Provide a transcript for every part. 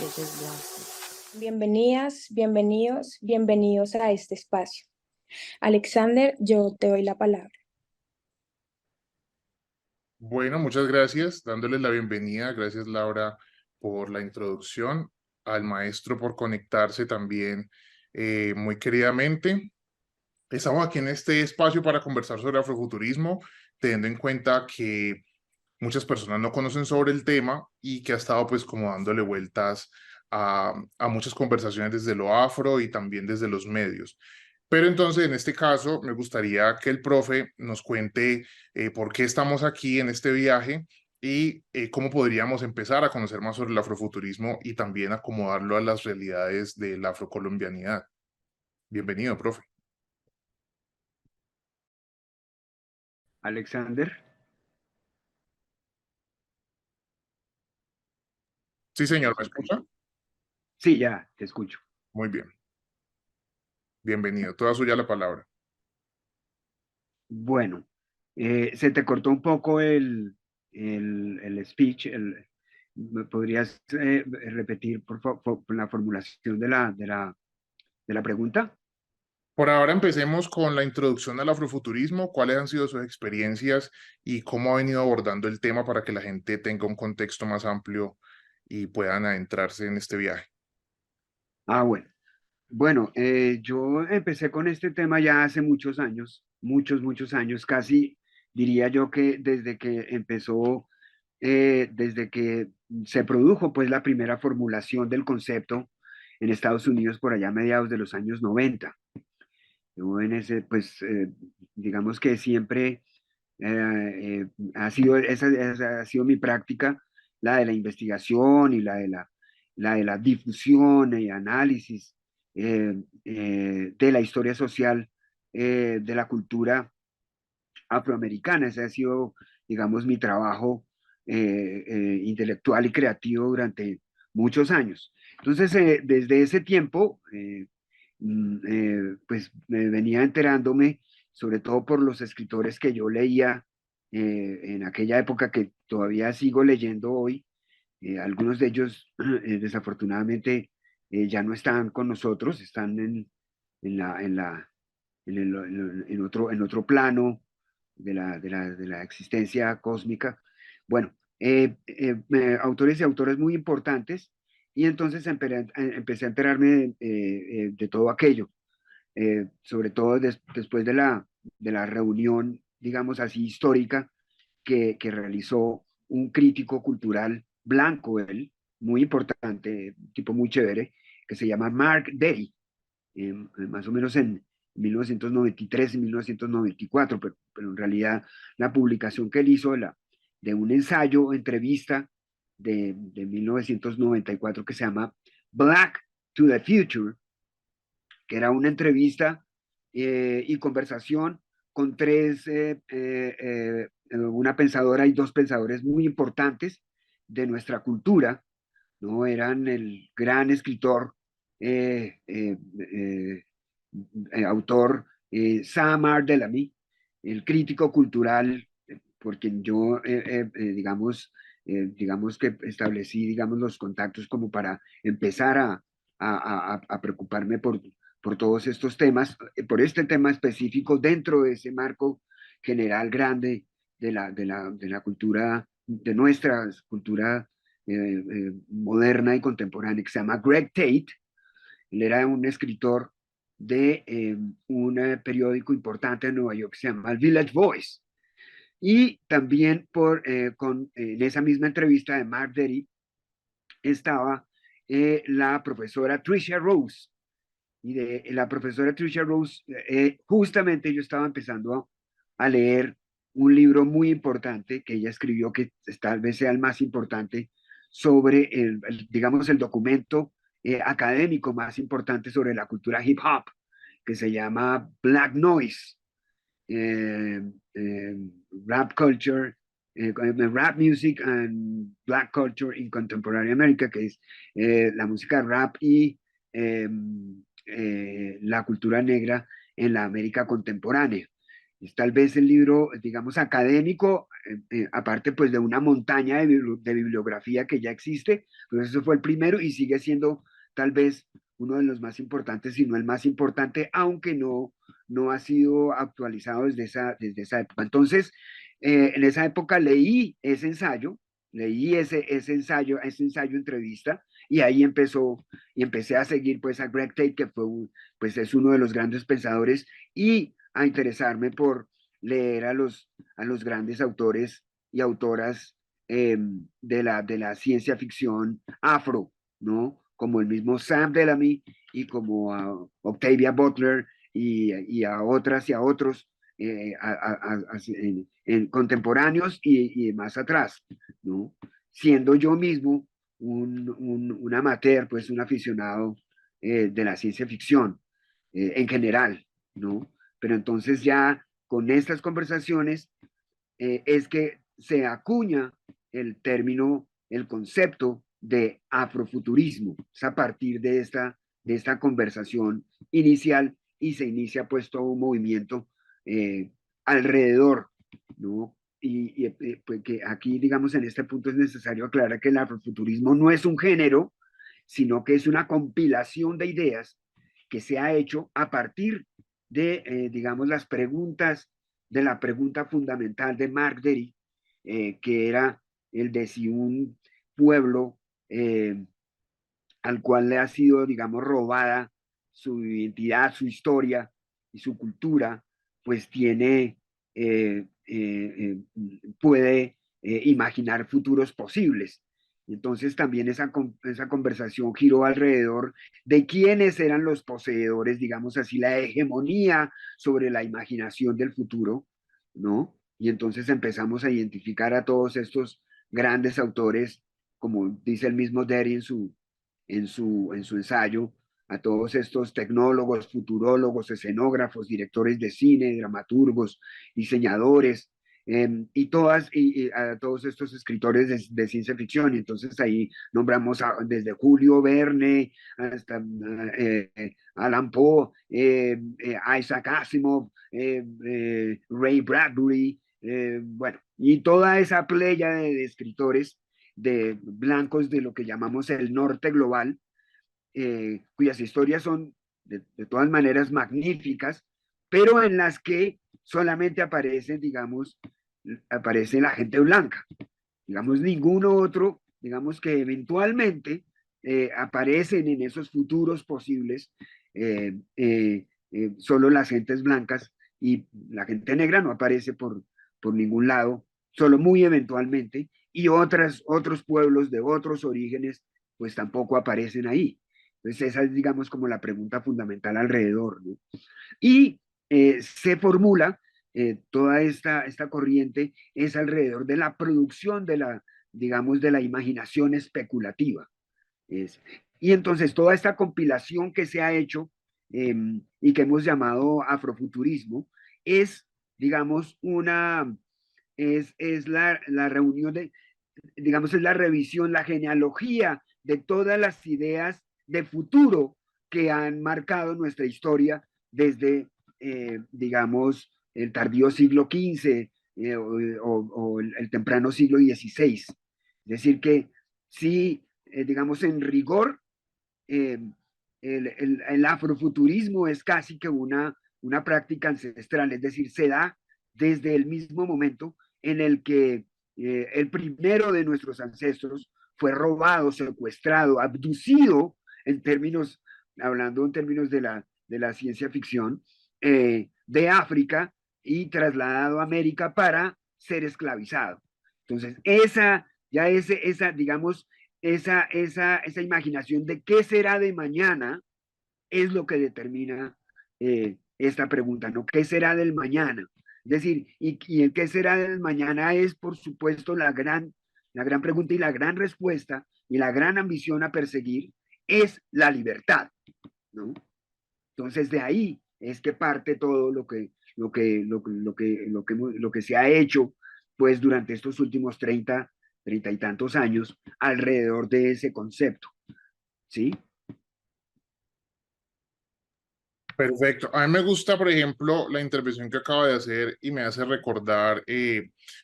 Yo soy Blanca. Bienvenidas, bienvenidos, bienvenidos a este espacio. Alexander, yo te doy la palabra. Bueno, muchas gracias, dándoles la bienvenida. Gracias, Laura, por la introducción, al maestro por conectarse también muy queridamente. Estamos aquí en este espacio para conversar sobre afrofuturismo, teniendo en cuenta que muchas personas no conocen sobre el tema y que ha estado pues como dándole vueltas a muchas conversaciones desde lo afro y también desde los medios. Pero entonces, en este caso, me gustaría que el profe nos cuente por qué estamos aquí en este viaje y cómo podríamos empezar a conocer más sobre el afrofuturismo y también acomodarlo a las realidades de la afrocolombianidad. Bienvenido, profe. Alexander. Sí, señor, ¿me escucha? Sí, ya, te escucho. Muy bien. Bienvenido. Toda suya la palabra. Bueno, se te cortó un poco el speech. ¿Me podrías repetir, por favor, la formulación de la pregunta? Por ahora empecemos con la introducción al afrofuturismo, cuáles han sido sus experiencias y cómo ha venido abordando el tema para que la gente tenga un contexto más amplio y puedan adentrarse en este viaje. Ah, bueno. Bueno, yo empecé con este tema ya hace muchos años, muchos años, casi diría yo que desde que empezó, desde que se produjo pues la primera formulación del concepto en Estados Unidos por allá a mediados de los años 90. Yo en ese, pues, digamos que siempre esa ha sido mi práctica, la de la investigación y la de la difusión y análisis de la historia social de la cultura afroamericana. Ese ha sido, digamos, mi trabajo intelectual y creativo durante muchos años. Entonces, desde ese tiempo, pues me venía enterándome, sobre todo por los escritores que yo leía en aquella época, que todavía sigo leyendo hoy. Algunos de ellos, desafortunadamente, ya no están con nosotros, están en la, en la, en otro plano de la existencia cósmica. Bueno, autores y autores muy importantes, y entonces empecé a enterarme de todo aquello, sobre todo después de la reunión, digamos así, histórica que realizó un crítico cultural blanco, él, muy importante, tipo muy chévere, que se llama Mark Derry, más o menos en 1993 y 1994, pero en realidad la publicación que él hizo de un ensayo, entrevista de 1994, que se llama Black to the Future, que era una entrevista y conversación con una pensadora y dos pensadores muy importantes de nuestra cultura, ¿no? Eran el gran escritor, eh, eh, eh, autor Samar Delamy, el crítico cultural, por quien yo, digamos que establecí, digamos, los contactos como para empezar a preocuparme por todos estos temas, por este tema específico dentro de ese marco general grande de la cultura, de nuestra cultura moderna y contemporánea, que se llama Greg Tate. Él era un escritor de un periódico importante en Nueva York que se llama el Village Voice. Y también en esa misma entrevista de Mark Derry estaba la profesora Tricia Rose. Y de la profesora Tricia Rose, justamente yo estaba empezando a leer un libro muy importante que ella escribió, que tal vez sea el más importante sobre digamos, el documento académico más importante sobre la cultura hip hop, que se llama Black Noise, eh, eh, Rap Culture, Rap Music and Black Culture in Contemporary America, que es la música rap y la cultura negra en la América contemporánea. Es tal vez el libro, digamos, académico, aparte pues de una montaña de bibliografía que ya existe, pero eso fue el primero y sigue siendo tal vez uno de los más importantes, si no el más importante, aunque no ha sido actualizado desde esa época. Entonces, en esa época leí ese ensayo entrevista, y ahí empecé a seguir pues a Greg Tate, que pues es uno de los grandes pensadores, y a interesarme por leer a los grandes autores y autoras de la ciencia ficción afro, ¿no? Como el mismo Sam Bellamy y como a Octavia Butler y a otras y a otros en contemporáneos y más atrás, ¿no? Siendo yo mismo un amateur, pues un aficionado de la ciencia ficción en general, ¿no? Pero entonces ya con estas conversaciones es que se acuña el término, el concepto de afrofuturismo. Es a partir de esta conversación inicial, y se inicia pues todo un movimiento alrededor, ¿no? Pues que aquí, digamos, en este punto es necesario aclarar que el afrofuturismo no es un género, sino que es una compilación de ideas que se ha hecho a partir de, digamos, las preguntas, de la pregunta fundamental de Mark Derry, que era el de si un pueblo al cual le ha sido, digamos, robada su identidad, su historia y su cultura, pues puede imaginar futuros posibles. Entonces también esa conversación giró alrededor de quiénes eran los poseedores, digamos así, la hegemonía sobre la imaginación del futuro, ¿no? Y entonces empezamos a identificar a todos estos grandes autores, como dice el mismo Derry en su ensayo, a todos estos tecnólogos, futurólogos, escenógrafos, directores de cine, dramaturgos, diseñadores, y a todos estos escritores de ciencia ficción. Y entonces ahí nombramos desde Julio Verne hasta Alan Poe, Isaac Asimov, Ray Bradbury, bueno, y toda esa playa de escritores de blancos de lo que llamamos el norte global, cuyas historias son de todas maneras magníficas, pero en las que solamente aparecen, digamos, aparece la gente blanca. Digamos, ninguno otro, digamos que eventualmente aparecen en esos futuros posibles solo las gentes blancas, y la gente negra no aparece por ningún lado, solo muy eventualmente, y otros pueblos de otros orígenes pues tampoco aparecen ahí. Entonces esa es, digamos, como la pregunta fundamental alrededor, ¿no? Y se formula toda esta corriente es alrededor de la producción digamos, de la imaginación especulativa. Es, y entonces toda esta compilación que se ha hecho eh, y que hemos llamado afrofuturismo es, digamos, es la reunión de, digamos, es la revisión, la genealogía de todas las ideas de futuro que han marcado nuestra historia desde, digamos, el tardío siglo XV o el temprano siglo XVI. Es decir, que sí, digamos, en rigor, eh, el afrofuturismo es casi que una práctica ancestral, es decir, se da desde el mismo momento en el que el primero de nuestros ancestros fue robado, secuestrado, abducido, en términos, hablando en términos de la ciencia ficción, de África y trasladado a América para ser esclavizado. Entonces, digamos, esa imaginación de qué será de mañana es lo que determina esta pregunta, ¿no? ¿Qué será del mañana? Es decir, y el qué será del mañana es, por supuesto, la gran pregunta, y la gran respuesta y la gran ambición a perseguir es la libertad, ¿no? Entonces, de ahí es que parte todo lo que se ha hecho, pues, durante estos últimos 30 y tantos años alrededor de ese concepto, ¿sí? Perfecto. A mí me gusta, por ejemplo, la intervención que acaba de hacer y me hace recordar,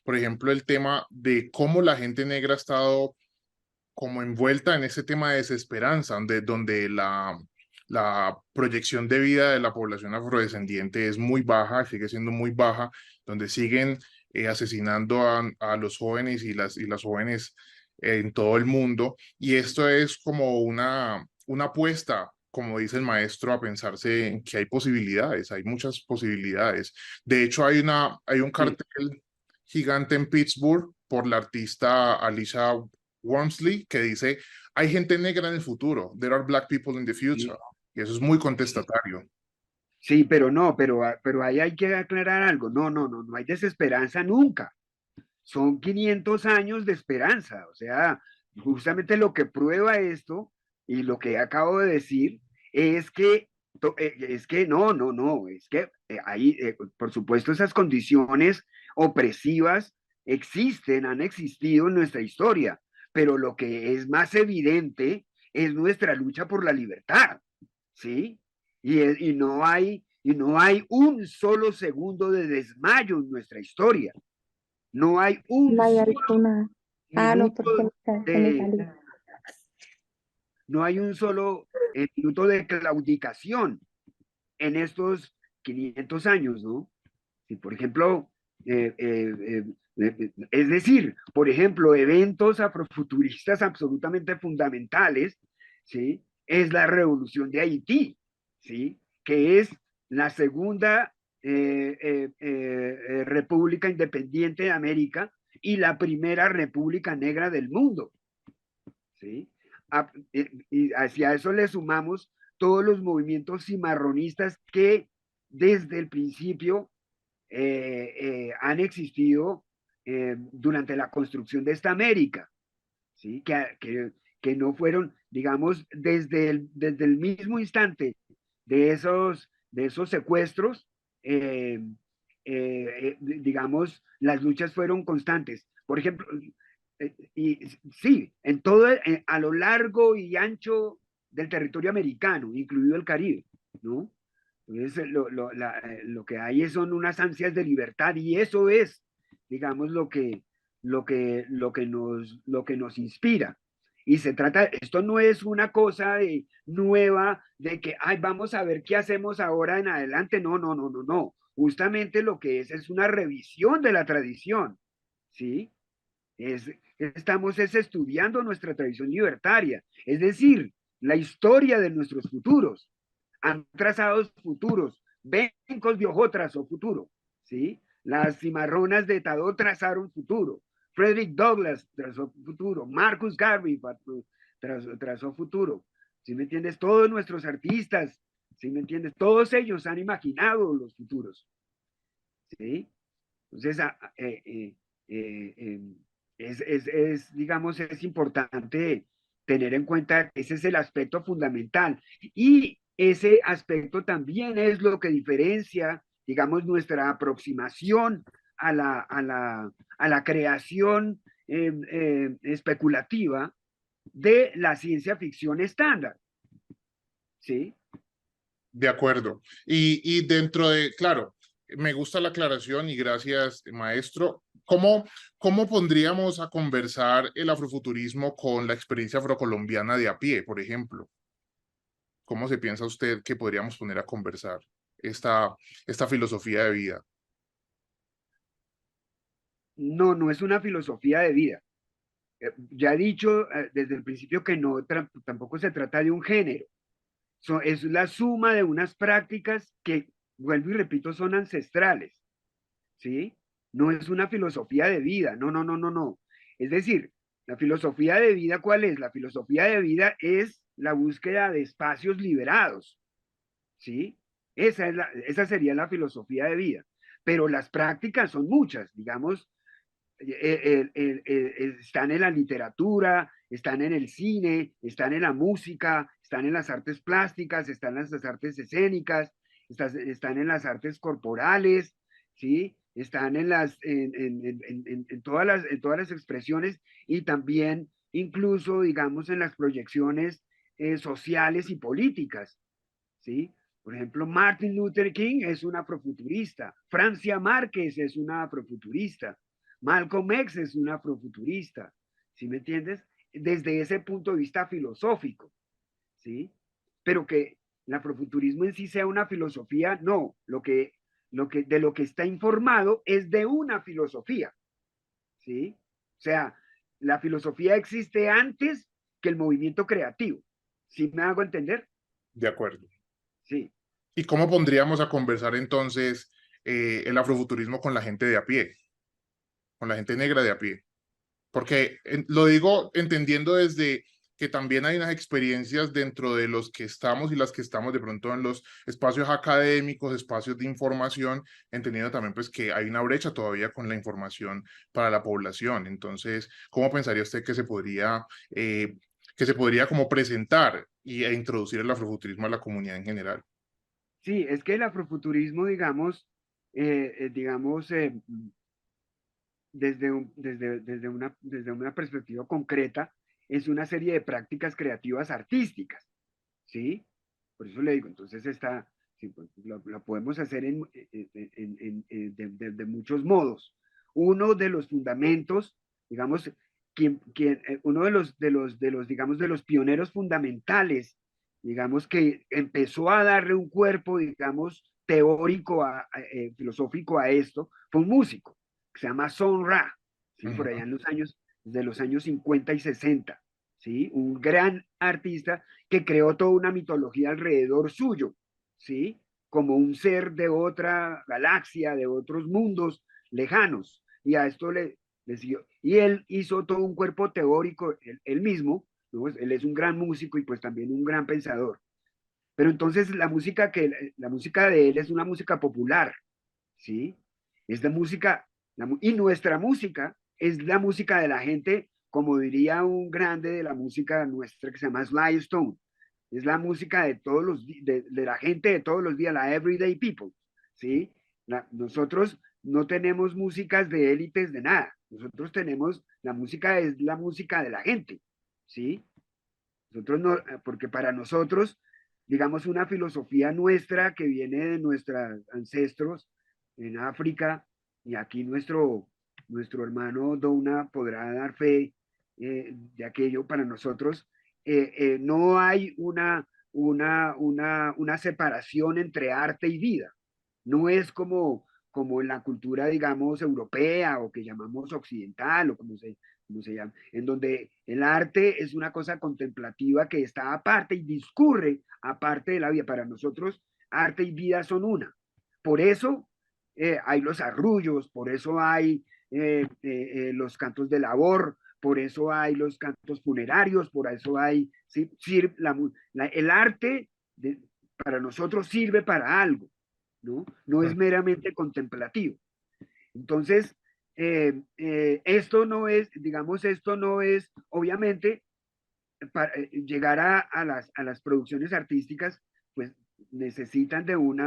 por ejemplo, el tema de cómo la gente negra ha estado como envuelta en ese tema de desesperanza, donde la proyección de vida de la población afrodescendiente es muy baja, sigue siendo muy baja, donde siguen asesinando a los jóvenes y las jóvenes en todo el mundo. Y esto es como una apuesta, como dice el maestro, a pensarse en que hay posibilidades, hay muchas posibilidades. De hecho, hay un Sí, cartel gigante en Pittsburgh por la artista Alicia Wormsley que dice, hay gente negra en el futuro, there are black people in the future. sí, Y eso es muy sí. contestatario. Sí, pero no, pero ahí hay que aclarar algo. No, no, no, no hay desesperanza nunca. Son 500 años de esperanza. O sea, justamente lo que prueba esto y lo que acabo de decir es que no, no, no, es que por supuesto, esas condiciones opresivas existen, han existido en nuestra historia, pero lo que es más evidente es nuestra lucha por la libertad, ¿sí? Y no hay un solo segundo de desmayo en nuestra historia. No hay un No hay solo alguna. Ah, no, minuto porque se me de, salió. no hay un solo minuto de claudicación en estos 500 años, ¿no? Si, por ejemplo, es decir, por ejemplo, eventos afrofuturistas absolutamente fundamentales, ¿sí? Es la revolución de Haití, ¿sí? Que es la segunda república independiente de América y la primera república negra del mundo, ¿sí? Y hacia eso le sumamos todos los movimientos cimarronistas que desde el principio han existido durante la construcción de esta América, ¿sí? Que no fueron, digamos, desde el mismo instante de esos secuestros, digamos, las luchas fueron constantes. Por ejemplo, y sí, a lo largo y ancho del territorio americano, incluido el Caribe, ¿no? Entonces, lo que hay son unas ansias de libertad y eso es, digamos, lo que nos inspira. Y se trata, esto no es una cosa nueva de que, ay, vamos a ver qué hacemos ahora en adelante. No, no, no, no, no. Justamente lo que es una revisión de la tradición, ¿sí? Es, estamos estudiando nuestra tradición libertaria, es decir, la historia de nuestros futuros. Han trazado futuros. Bencos de Ojó trazó futuro, ¿sí? Las cimarronas de Tadó trazaron futuro. Frederick Douglass trazó futuro. Marcus Garvey trazó futuro. ¿Sí me entiendes? Todos nuestros artistas, ¿sí me entiendes? Todos ellos han imaginado los futuros, ¿sí? Entonces, digamos, es importante tener en cuenta que ese es el aspecto fundamental. Y ese aspecto también es lo que diferencia, digamos, nuestra aproximación a la creación especulativa de la ciencia ficción estándar, ¿sí? De acuerdo. Y dentro de, claro, me gusta la aclaración y gracias, maestro. ¿Cómo pondríamos a conversar el afrofuturismo con la experiencia afrocolombiana de a pie, por ejemplo? ¿Cómo se piensa usted que podríamos poner a conversar esta filosofía de vida? No, no es una filosofía de vida. Ya he dicho desde el principio que no tampoco se trata de un género. Es la suma de unas prácticas que, vuelvo y repito, son ancestrales, ¿sí? No es una filosofía de vida, no, no, no, no, no. Es decir, la filosofía de vida, ¿cuál es? La filosofía de vida es la búsqueda de espacios liberados, ¿sí? Esa sería la filosofía de vida. Pero las prácticas son muchas, digamos, están en la literatura, están en el cine, están en la música, están en las artes plásticas, están en las artes escénicas, están en las artes corporales, ¿sí? Están en todas las expresiones y también incluso, digamos, en las proyecciones sociales y políticas, ¿sí? Por ejemplo, Martin Luther King es un afrofuturista, Francia Márquez es una afrofuturista, Malcolm X es un afrofuturista, ¿sí me entiendes? Desde ese punto de vista filosófico, ¿sí? Pero que el afrofuturismo en sí sea una filosofía, no, de lo que está informado es de una filosofía, ¿sí? O sea, la filosofía existe antes que el movimiento creativo, ¿sí me hago entender? De acuerdo. Sí. ¿Y cómo pondríamos a conversar entonces el afrofuturismo con la gente de a pie, con la gente negra de a pie? Porque lo digo entendiendo desde que también hay unas experiencias dentro de los que estamos y las que estamos de pronto en los espacios académicos, espacios de información, entendiendo también pues que hay una brecha todavía con la información para la población. Entonces, ¿cómo pensaría usted que se podría como presentar e introducir el afrofuturismo a la comunidad en general? Sí, es que el afrofuturismo, digamos, desde una perspectiva concreta, es una serie de prácticas creativas artísticas, ¿sí? Por eso le digo, entonces sí, pues, lo podemos hacer de muchos modos. Uno de los fundamentos, digamos, uno digamos, de los pioneros fundamentales, digamos, que empezó a darle un cuerpo, digamos, teórico, filosófico a esto, fue un músico que se llama Son Ra, ¿sí? Por allá Ujú. en desde los años 50 y 60, ¿sí? Un gran artista que creó toda una mitología alrededor suyo, ¿sí? Como un ser de otra galaxia, de otros mundos lejanos. Y a esto le siguió. Y él hizo todo un cuerpo teórico, él mismo, ¿no? Él es un gran músico y pues también un gran pensador. Pero entonces la música de él es una música popular, ¿sí? Es de música, y nuestra música es la música de la gente, como diría un grande de la música nuestra que se llama Sly Stone. Es la música de de la gente de todos los días, la everyday people, ¿sí? Nosotros no tenemos músicas de élites de nada. Nosotros tenemos, la música es la música de la gente, ¿sí? Nosotros no, porque para nosotros, digamos, una filosofía nuestra que viene de nuestros ancestros en África, y aquí nuestro hermano Dona podrá dar fe de aquello para nosotros, no hay una separación entre arte y vida. No es como en la cultura, digamos, europea o que llamamos occidental o como se llama, en donde el arte es una cosa contemplativa que está aparte y discurre aparte de la vida. Para nosotros, arte y vida son una. Por eso hay los arrullos, por eso hay los cantos de labor, por eso hay los cantos funerarios, por eso hay, ¿sí? El arte para nosotros sirve para algo, ¿no? No es meramente contemplativo. Entonces, esto no es, digamos, esto no es, obviamente, para llegar a las producciones artísticas, pues necesitan de un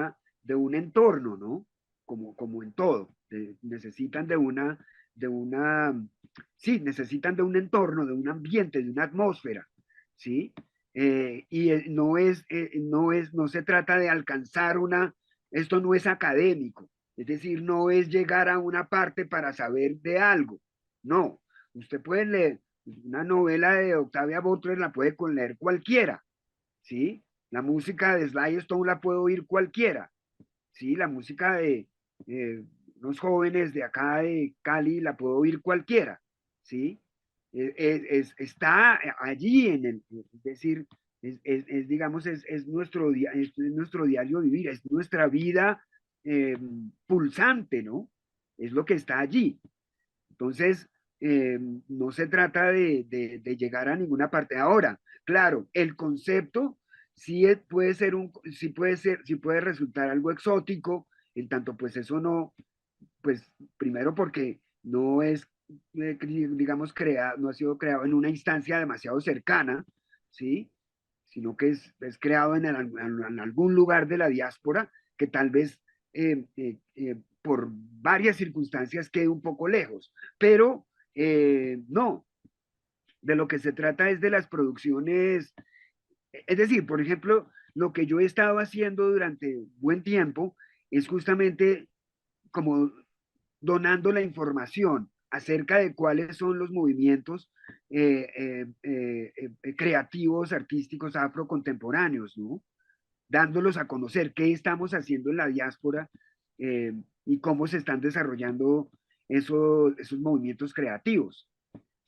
entorno, ¿no? Como en todo, necesitan de una, sí, necesitan de un entorno, de un ambiente, de una atmósfera, ¿sí? Y no se trata de alcanzar esto no es académico, es decir, no es llegar a una parte para saber de algo, no, usted puede leer, una novela de Octavia Butler la puede leer cualquiera, ¿sí? La música de Sly Stone la puede oír cualquiera, ¿sí? La música de unos jóvenes de acá de Cali la puede oír cualquiera, ¿sí? Está allí es decir, digamos, es nuestro diario vivir, es nuestra vida pulsante, ¿no? Es lo que está allí. Entonces, no se trata de llegar a ninguna parte. Ahora, claro, el concepto puede ser sí puede resultar algo exótico, en tanto pues eso no, pues primero porque no es, digamos, no ha sido creado en una instancia demasiado cercana, ¿sí? Sino que es creado en algún lugar de la diáspora que tal vez por varias circunstancias quede un poco lejos. Pero no, de lo que se trata es de las producciones Es decir, por ejemplo, lo que yo he estado haciendo durante buen tiempo es justamente como donando la información acerca de cuáles son los movimientos creativos, artísticos, afrocontemporáneos, ¿no? Dándolos a conocer qué estamos haciendo en la diáspora eh, y cómo se están desarrollando esos movimientos creativos,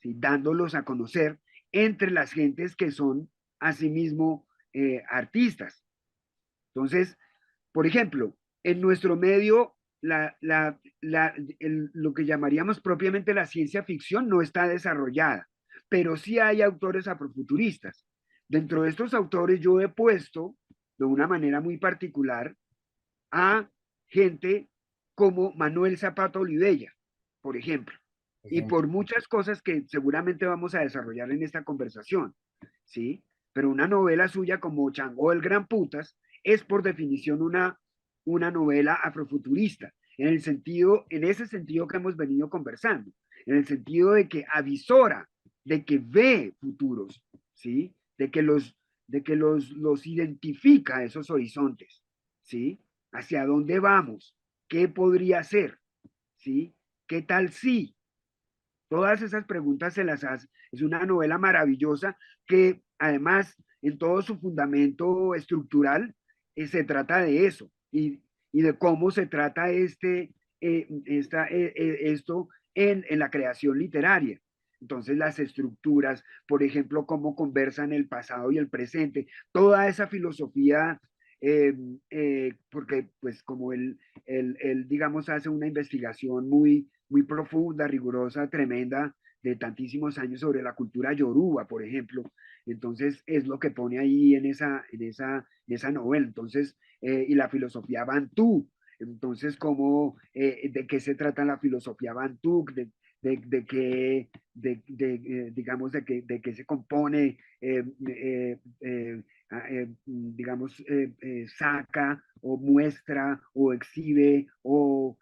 ¿sí? Dándolos a conocer entre las gentes que son asimismo artistas. Entonces, por ejemplo, en nuestro medio, lo que llamaríamos propiamente la ciencia ficción no está desarrollada, pero sí hay autores afrofuturistas. Dentro de estos autores yo he puesto de una manera muy particular a gente como Manuel Zapata Olivella, por ejemplo, y Ejemplo. por muchas cosas que seguramente vamos a desarrollar en esta conversación, ¿sí? Pero una novela suya como Changó el Gran Putas es por definición una novela afrofuturista, en ese sentido que hemos venido conversando, en el sentido de que avisora, de que ve futuros, ¿sí? De que los identifica esos horizontes, ¿sí? ¿Hacia dónde vamos? ¿Qué podría ser? ¿Sí? ¿Qué tal si? Todas esas preguntas se las hace. Es una novela maravillosa que además en todo su fundamento estructural se trata de eso y de cómo se trata esto en la creación literaria. Entonces las estructuras, por ejemplo, cómo conversan el pasado y el presente, toda esa filosofía, porque pues como él, digamos, hace una investigación muy profunda, rigurosa, tremenda, de tantísimos años sobre la cultura yoruba, por ejemplo. Entonces, es lo que pone ahí en esa novela. Entonces, y la filosofía bantú. Entonces, ¿de qué se trata la filosofía bantú? De qué, digamos, de qué se compone, digamos, saca o muestra o exhibe o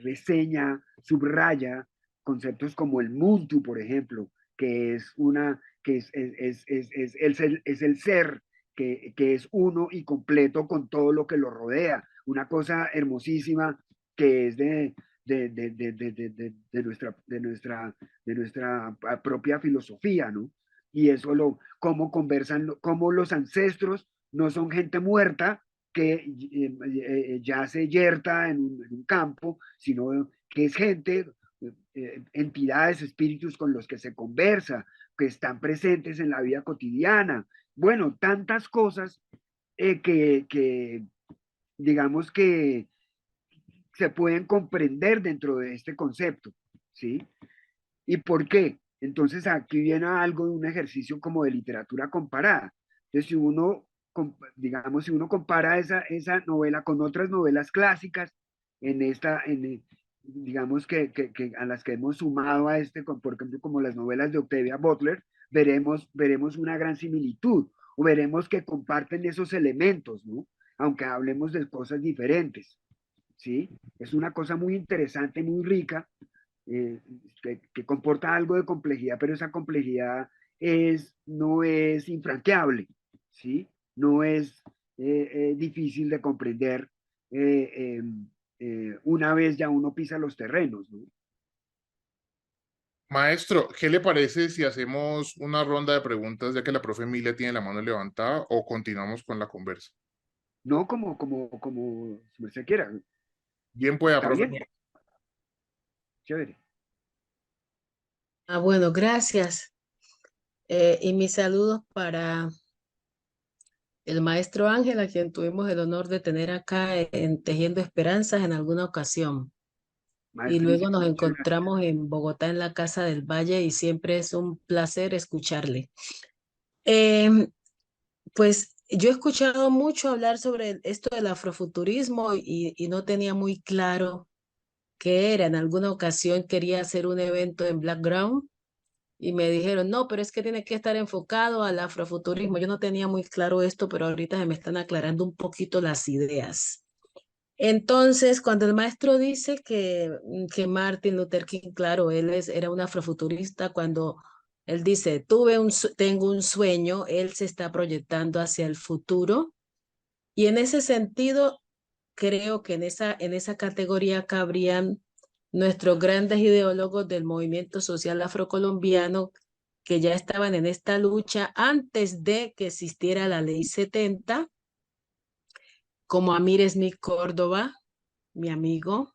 reseña, subraya conceptos como el muntu, por ejemplo, que es el ser, que es uno y completo con todo lo que lo rodea. Una cosa hermosísima que es de nuestra propia filosofía, ¿no? Y eso cómo conversan, cómo los ancestros no son gente muerta que yace yerta en un campo, sino que es gente, entidades, espíritus con los que se conversa, que están presentes en la vida cotidiana. Bueno, tantas cosas que digamos que se pueden comprender dentro de este concepto, ¿sí? ¿Y por qué? Entonces aquí viene algo de un ejercicio como de literatura comparada. Entonces, digamos, si uno compara esa novela con otras novelas clásicas, digamos que a las que hemos sumado a por ejemplo, como las novelas de Octavia Butler, veremos una gran similitud, o veremos que comparten esos elementos, ¿no? Aunque hablemos de cosas diferentes, ¿sí? Es una cosa muy interesante, muy rica, eh, que comporta algo de complejidad, pero esa complejidad no es infranqueable, ¿sí? No es difícil de comprender una vez ya uno pisa los terrenos, ¿no? Maestro, ¿qué le parece si hacemos una ronda de preguntas ya que la profe Emilia tiene la mano levantada o continuamos con la conversa? No como si usted quiera. Bien pueda, ¿Está profe. bien? Chévere. Bueno, gracias. Y mis saludos para el maestro Ángel, a quien tuvimos el honor de tener acá en Tejiendo Esperanzas en alguna ocasión. Y luego Maestrísimo, nos muchas gracias. encontramos en Bogotá, en la Casa del Valle, y siempre es un placer escucharle. Eh, pues yo he escuchado mucho hablar sobre esto del afrofuturismo y no tenía muy claro qué era. En alguna ocasión quería hacer un evento en Blackground y me dijeron, no, pero es que tiene que estar enfocado al afrofuturismo. Yo no tenía muy claro esto, pero ahorita se me están aclarando un poquito las ideas. Entonces, cuando el maestro dice que Martin Luther King, claro, era un afrofuturista cuando Él dice, tengo un sueño, él se está proyectando hacia el futuro y en ese sentido creo que en esa categoría cabrían nuestros grandes ideólogos del movimiento social afrocolombiano que ya estaban en esta lucha antes de que existiera la ley 70, como Amir Smith Córdoba, mi amigo,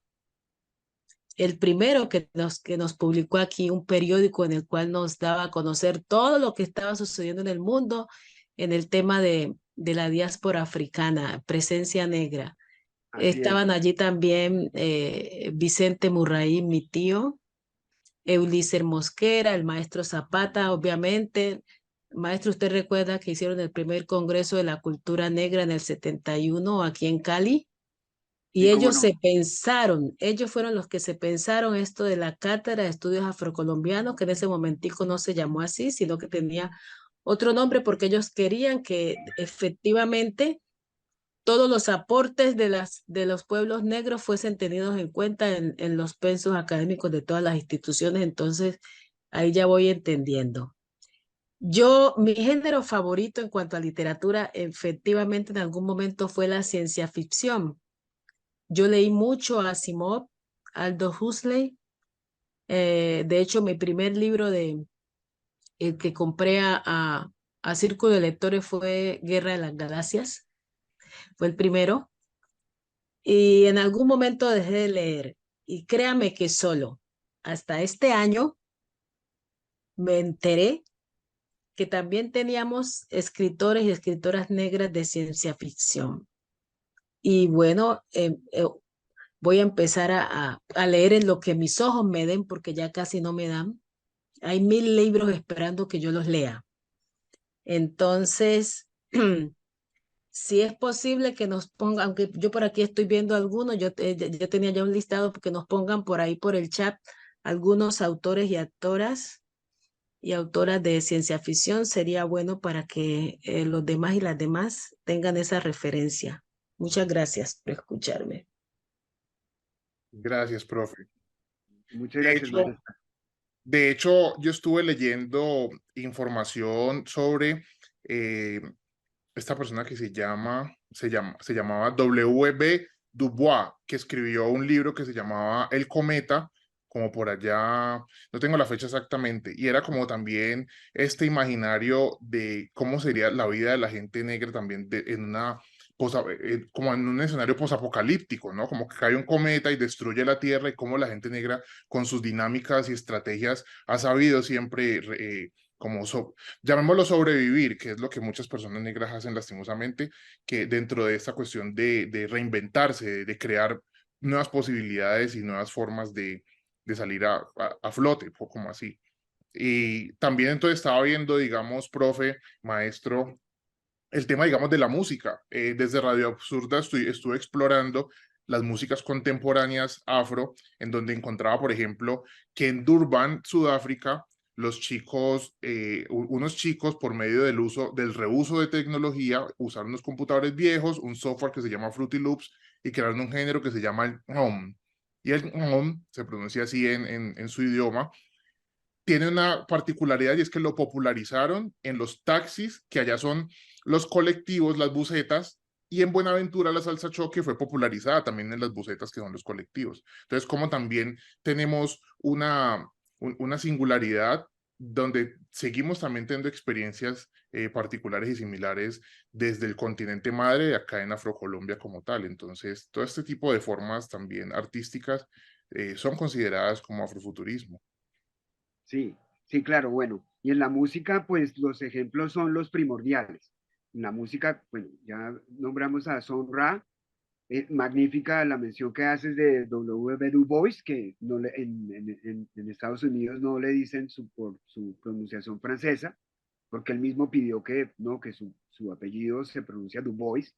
el primero que nos publicó aquí un periódico en el cual nos daba a conocer todo lo que estaba sucediendo en el mundo en el tema de la diáspora africana, presencia negra. Así es. Estaban allí también Vicente Murraí, mi tío, Ulises Mosquera, el maestro Zapata, obviamente. Maestro, usted recuerda que hicieron el primer Congreso de la Cultura Negra en el 71 aquí en Cali. Y Sí, cómo ellos no. se pensaron, ellos fueron los que se pensaron esto de la Cátedra de Estudios Afrocolombianos, que en ese momentico no se llamó así, sino que tenía otro nombre porque ellos querían que efectivamente todos los aportes de los pueblos negros fuesen tenidos en cuenta en los pensos académicos de todas las instituciones. Entonces, ahí ya voy entendiendo. Mi género favorito en cuanto a literatura, efectivamente en algún momento fue la ciencia ficción. Yo leí mucho a Asimov, Aldous Huxley. De hecho, mi primer libro el que compré a Círculo de Lectores fue Guerra de las Galaxias. Fue el primero. Y en algún momento dejé de leer. Y créame que solo hasta este año me enteré que también teníamos escritores y escritoras negras de ciencia ficción. Y bueno, voy a empezar a leer en lo que mis ojos me den, porque ya casi no me dan. Hay 1000 libros esperando que yo los lea. Entonces, si es posible que nos pongan, aunque yo por aquí estoy viendo algunos, yo tenía ya un listado porque nos pongan por ahí por el chat algunos autores y autoras de ciencia ficción, sería bueno para que los demás y las demás tengan esa referencia. Muchas gracias por escucharme. Gracias, profe. Muchas De gracias, hecho, maestra. de hecho, yo estuve leyendo información sobre eh, esta persona que se llamaba W.B. Du Bois, que escribió un libro que se llamaba El Cometa, como por allá, no tengo la fecha exactamente, y era como también este imaginario de cómo sería la vida de la gente negra también en una como en un escenario posapocalíptico, ¿no? Como que cae un cometa y destruye la Tierra y cómo la gente negra con sus dinámicas y estrategias ha sabido siempre como llamémoslo sobrevivir, que es lo que muchas personas negras hacen lastimosamente, que dentro de esta cuestión de reinventarse, de crear nuevas posibilidades y nuevas formas de salir a flote, o como así. Y también entonces estaba viendo, digamos, profe, maestro, el tema, digamos, de la música. Desde Radio Absurda estuve explorando las músicas contemporáneas afro, en donde encontraba, por ejemplo, que en Durban, Sudáfrica, los chicos, unos chicos por medio del reuso de tecnología, usaron unos computadores viejos, un software que se llama Fruity Loops y crearon un género que se llama el home. Y el home se pronuncia así en su idioma, tiene una particularidad y es que lo popularizaron en los taxis, que allá son los colectivos, las busetas, y en Buenaventura la salsa choque fue popularizada también en las busetas, que son los colectivos. Entonces, como también tenemos una singularidad donde seguimos también teniendo experiencias particulares y similares desde el continente madre, acá en Afrocolombia como tal. Entonces, todo este tipo de formas también artísticas son consideradas como afrofuturismo. Sí, sí, claro, bueno. Y en la música, pues los ejemplos son los primordiales. En la música, bueno, ya nombramos a Son Ra, magnífica la mención que haces de W.B. Du Bois, que no en Estados Unidos no le dicen por su pronunciación francesa, porque él mismo pidió que, no, que su apellido se pronuncia Du Bois,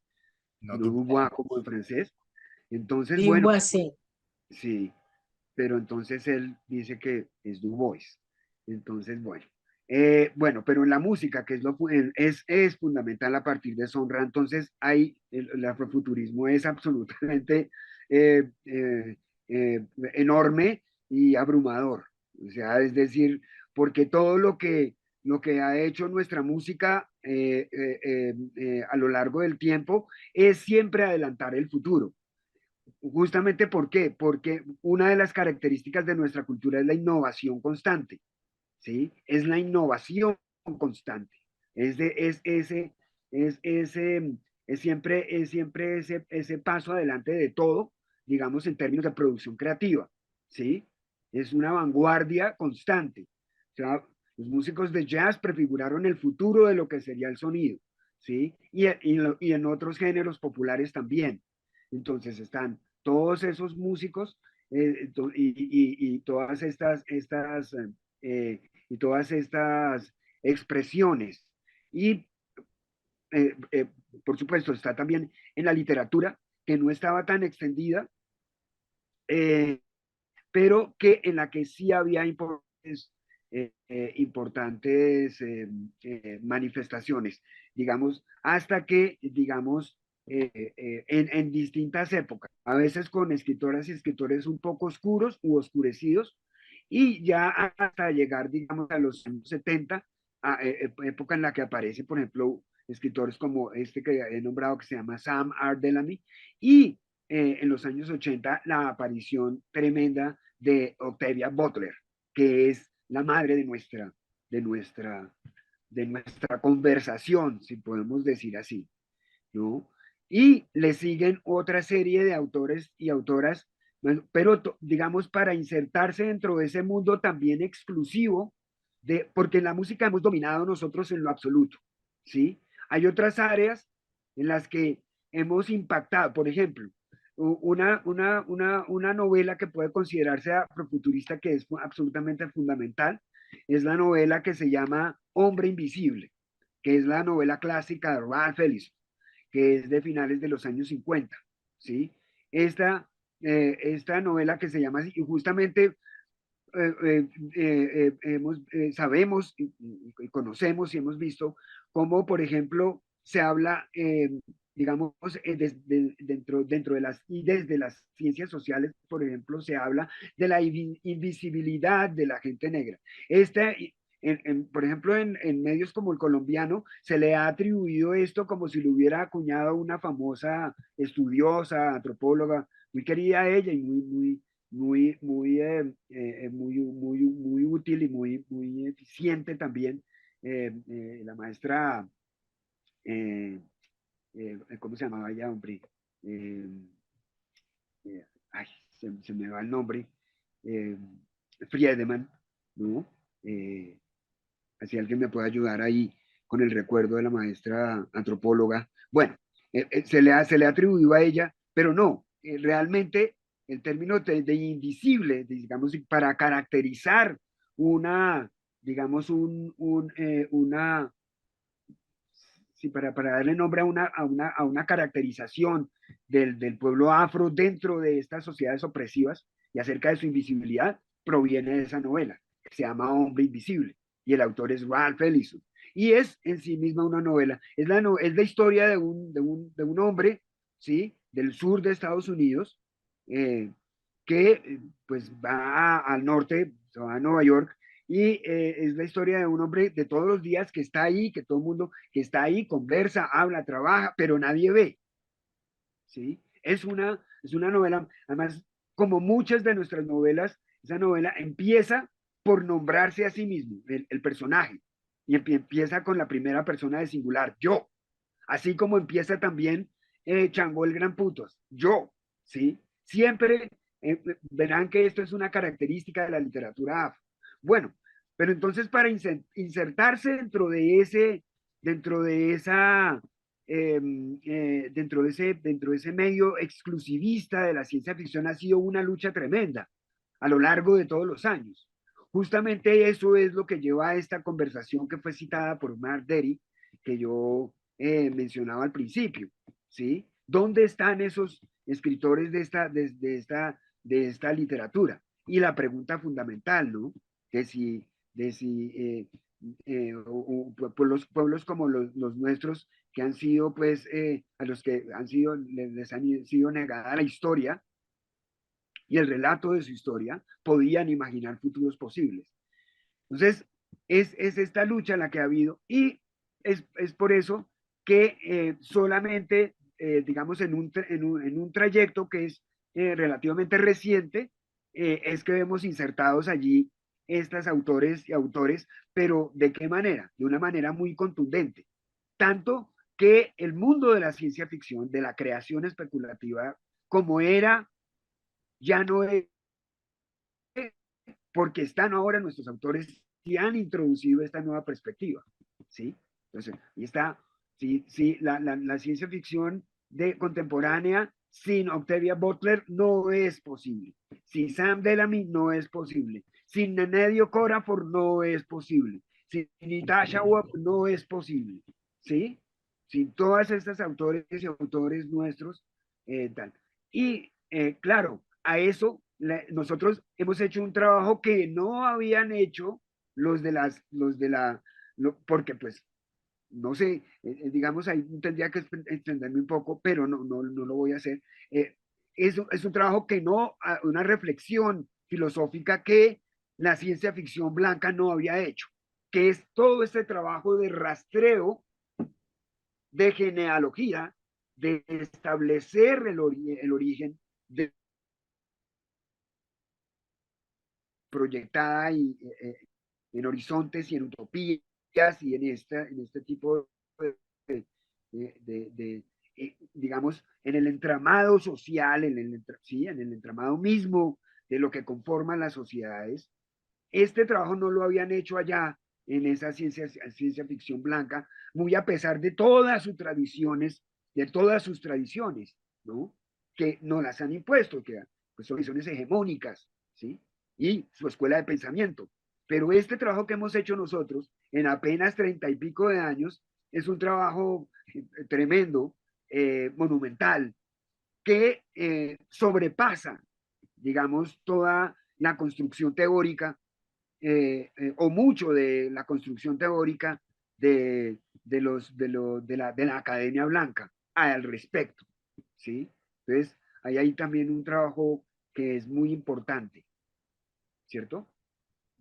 y No, no Dubois como en francés. Entonces, bueno, Digo así. sí, pero entonces él dice que es Du Bois. Entonces, bueno. Bueno, pero en la música, que es fundamental a partir de Sonra, entonces el afrofuturismo es absolutamente eh, eh, enorme y abrumador. O sea, es decir, porque todo lo que ha hecho nuestra música a lo largo del tiempo es siempre adelantar el futuro. Justamente ¿por qué? Porque una de las características de nuestra cultura es la innovación constante, ¿sí? Es la innovación constante. Es, de, es, ese, es siempre ese paso adelante de todo, digamos, en términos de producción creativa, ¿sí? Es una vanguardia constante. O sea, los músicos de jazz prefiguraron el futuro de lo que sería el sonido, ¿sí? Y en otros géneros populares también. Entonces están todos esos músicos y todas y todas estas expresiones. Y eh, por supuesto está también en la literatura, que no estaba tan extendida, eh, pero que en la que sí había importantes manifestaciones, digamos, hasta que, digamos, en distintas épocas, a veces con escritoras y escritores un poco oscuros u oscurecidos, y ya hasta llegar, digamos, a los años 70, época en la que aparece, por ejemplo, escritores como este que he nombrado, que se llama Sam R. Delany, y en los años 80 la aparición tremenda de Octavia Butler, que es la madre de nuestra, de nuestra conversación, si podemos decir así, ¿no? Y le siguen otra serie de autores y autoras, bueno, pero digamos para insertarse dentro de ese mundo también exclusivo, porque en la música hemos dominado nosotros en lo absoluto, ¿sí? Hay otras áreas en las que hemos impactado, por ejemplo, una novela que puede considerarse afrofuturista que es absolutamente fundamental, es la novela que se llama Hombre Invisible, que es la novela clásica de Ralph Ellison, que es de finales de los años 50, ¿sí? Esta novela que se llama así, y justamente sabemos y conocemos y hemos visto cómo, por ejemplo, se habla, digamos, dentro de las, y desde las ciencias sociales, por ejemplo, se habla de la invisibilidad de la gente negra. Esta, por ejemplo, en medios como el colombiano, se le ha atribuido esto como si lo hubiera acuñado una famosa estudiosa, antropóloga, muy querida ella y muy útil y muy eficiente también, la maestra, eh, ¿cómo se llamaba ella, hombre? Eh, Ay, se me va el nombre, eh, Friedemann, ¿no? Eh, Así alguien me puede ayudar ahí con el recuerdo de la maestra antropóloga. Bueno, se le ha atribuido a ella, pero no, realmente el término de invisible, digamos, para caracterizar una, digamos, sí, para darle nombre a una caracterización del pueblo afro dentro de estas sociedades opresivas y acerca de su invisibilidad, proviene de esa novela, que se llama Hombre Invisible, y el autor es Ralph Ellison. Y es en sí misma una novela, es la historia de un hombre, ¿sí? Del sur de Estados Unidos, eh, que pues va al norte, se va a Nueva York, y es la historia de un hombre de todos los días que está ahí, que todo el mundo que está ahí, conversa, habla, trabaja, pero nadie ve, ¿sí? Es una novela, además, como muchas de nuestras novelas, esa novela empieza por nombrarse a sí mismo, el personaje, y empieza con la primera persona de singular, yo, así como empieza también Changó el Gran Putos, yo, ¿sí? Siempre verán que esto es una característica de la literatura afro. Bueno, pero entonces para insertarse dentro de esa, dentro de ese medio exclusivista de la ciencia ficción ha sido una lucha tremenda a lo largo de todos los años. Justamente eso es lo que lleva a esta conversación que fue citada por Mark Derry, que yo mencionaba al principio, ¿sí? ¿Dónde están esos escritores de esta literatura? Y la pregunta fundamental, ¿no? De si por los pueblos como los nuestros, que han sido, pues, a los que les han sido negada la historia y el relato de su historia, podían imaginar futuros posibles. Entonces, es esta lucha la que ha habido y es por eso que solamente, digamos, en un trayecto que es relativamente reciente, es que vemos insertados allí estas autores y autores, pero ¿de qué manera? De una manera muy contundente. Tanto que el mundo de la ciencia ficción, de la creación especulativa, como era, ya no es, porque están ahora nuestros autores y han introducido esta nueva perspectiva, ¿sí? Entonces, y está, sí, sí, la ciencia ficción contemporánea sin Octavia Butler no es posible. Sin Sam Bellamy no es posible. Sin Nnedi Okorafor no es posible. Sin Natasha Webb no es posible, ¿sí? Sin todas estas autores y autores nuestros, tal. Y claro, a eso nosotros hemos hecho un trabajo que no habían hecho los de la, porque pues, no sé, digamos, ahí tendría que extenderme un poco, pero no lo voy a hacer. Es un trabajo que no, una reflexión filosófica que la ciencia ficción blanca no había hecho, que es todo este trabajo de rastreo, de genealogía, de establecer el origen de proyectada y, en horizontes y en utopías y en este tipo digamos, en el entramado social, sí, en el entramado mismo de lo que conforman las sociedades. Este trabajo no lo habían hecho allá en esa ciencia ficción blanca, muy a pesar de todas sus tradiciones, ¿no? Que no las han impuesto, que pues, son visiones hegemónicas, ¿sí? Y su escuela de pensamiento. Pero este trabajo que hemos hecho nosotros en apenas 30 y pico de años es un trabajo tremendo, monumental, que sobrepasa, digamos, toda la construcción teórica o mucho de la construcción teórica de la Academia Blanca al respecto, ¿sí? Entonces, ahí hay también un trabajo que es muy importante, ¿cierto?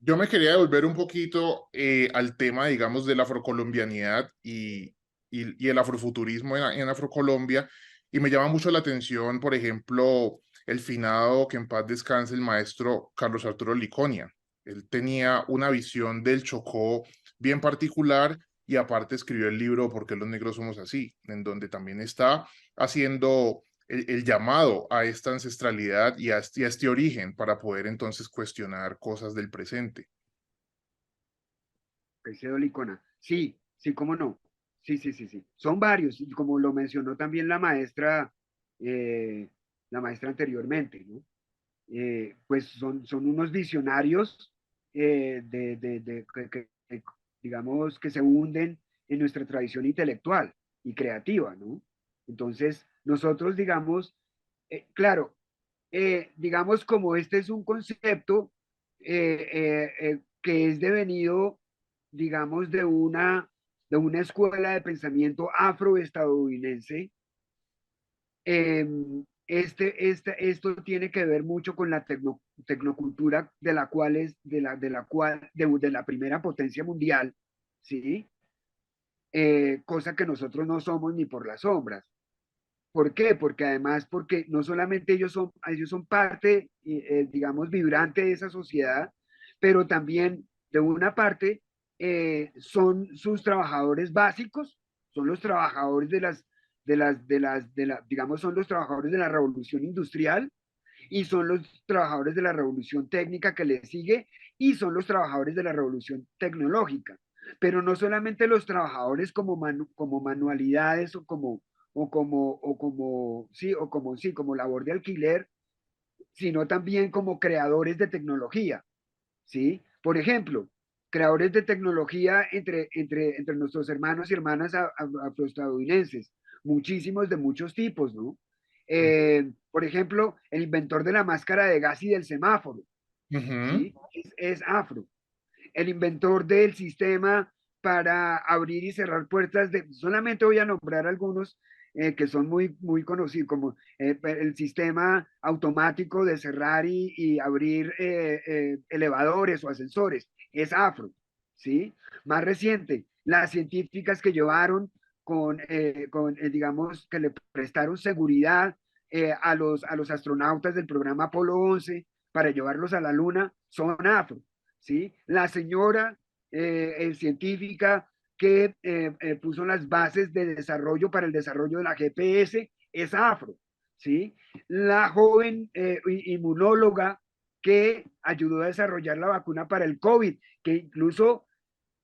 Yo me quería devolver un poquito al tema, digamos, de la afrocolombianidad y el afrofuturismo en Afrocolombia, y me llama mucho la atención, por ejemplo, el finado, que en paz descanse, el maestro Carlos Arturo Liconia. Él tenía una visión del Chocó bien particular y aparte escribió el libro ¿Por qué los negros somos así?, en donde también está haciendo el llamado a esta ancestralidad y a este origen para poder entonces cuestionar cosas del presente. Caicedo Licona. Sí, sí, cómo no. Sí, sí, sí, sí. Son varios, y como lo mencionó también eh, la maestra anteriormente, ¿no? Pues son unos visionarios digamos, que se hunden en nuestra tradición intelectual y creativa, ¿no? Entonces, nosotros, digamos, claro, digamos, como este es un concepto que es devenido, digamos, de una escuela de pensamiento afroestadounidense, esto tiene que ver mucho con la tecnocultura de la cual de la primera potencia mundial, ¿sí? Cosa que nosotros no somos ni por las sombras. ¿Por qué? Porque además, porque no solamente ellos son parte, digamos, vibrante de esa sociedad, pero también de una parte son sus trabajadores básicos, son los trabajadores digamos, son los trabajadores de la revolución industrial y son los trabajadores de la revolución técnica que le sigue y son los trabajadores de la revolución tecnológica. Pero no solamente los trabajadores como manualidades como labor de alquiler, sino también como creadores de tecnología, ¿sí? Por ejemplo, creadores de tecnología entre nuestros hermanos y hermanas afroestadounidenses, muchísimos de muchos tipos, ¿no? Por ejemplo, el inventor de la máscara de gas y del semáforo, ¿sí? Es afro. El inventor del sistema para abrir y cerrar puertas, solamente voy a nombrar algunos que son muy conocidos, como el sistema automático de cerrar y abrir elevadores o ascensores. es afro, ¿sí? Más reciente, las científicas que llevaron digamos, que le prestaron seguridad a los astronautas del programa Apolo 11 para llevarlos a la luna son afro, ¿sí? La señora científica que puso las bases de desarrollo para el desarrollo de la GPS es afro, ¿sí? La joven inmunóloga que ayudó a desarrollar la vacuna para el COVID, que incluso,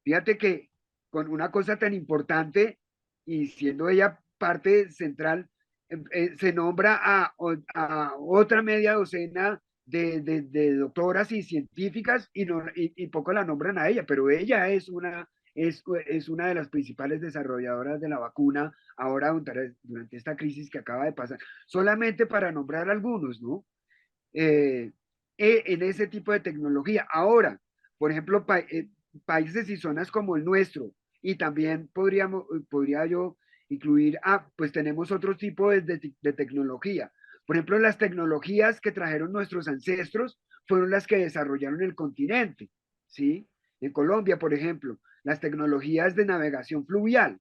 fíjate que con una cosa tan importante y siendo ella parte central, se nombra a otra media docena de doctoras y científicas y poco la nombran a ella, pero ella es una de las principales desarrolladoras de la vacuna ahora durante esta crisis que acaba de pasar, solamente para nombrar algunos, ¿no? Eh, en ese tipo de tecnología. Ahora, por ejemplo, países y zonas como el nuestro, y también podría yo incluir, pues tenemos otro tipo de tecnología. Por ejemplo, las tecnologías que trajeron nuestros ancestros fueron las que desarrollaron el continente, ¿sí? En Colombia, por ejemplo, las tecnologías de navegación fluvial,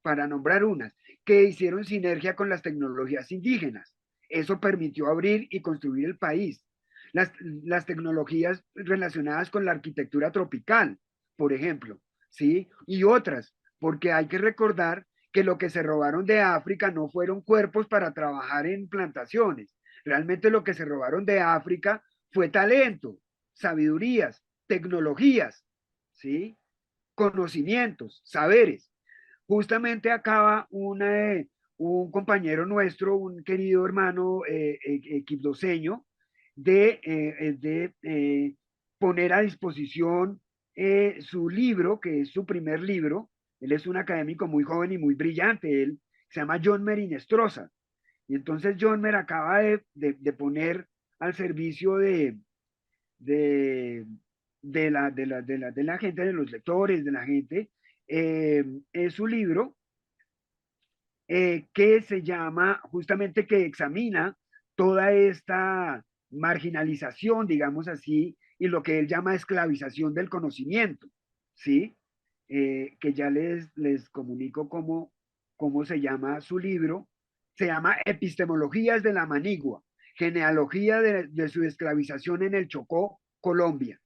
para nombrar unas, que hicieron sinergia con las tecnologías indígenas. Eso permitió abrir y construir el país. Las tecnologías relacionadas con la arquitectura tropical, por ejemplo, ¿sí? Y otras, porque hay que recordar que lo que se robaron de África no fueron cuerpos para trabajar en plantaciones. Realmente lo que se robaron de África fue talento, sabidurías, tecnologías, ¿sí? Conocimientos, saberes. Justamente acaba un compañero nuestro, un querido hermano equipdoseño, de poner a disposición su libro, que es su primer libro. Él es un académico muy joven y muy brillante. Él se llama John Merinestrosa. Y entonces John Mer acaba de poner al servicio de, de la gente, de los lectores, de la gente, es su libro que se llama, justamente que examina toda esta marginalización, digamos así, y lo que él llama esclavización del conocimiento, ¿sí? Que ya les comunico cómo se llama su libro. Se llama Epistemologías de la Manigua, genealogía de su esclavización en el Chocó, Colombia.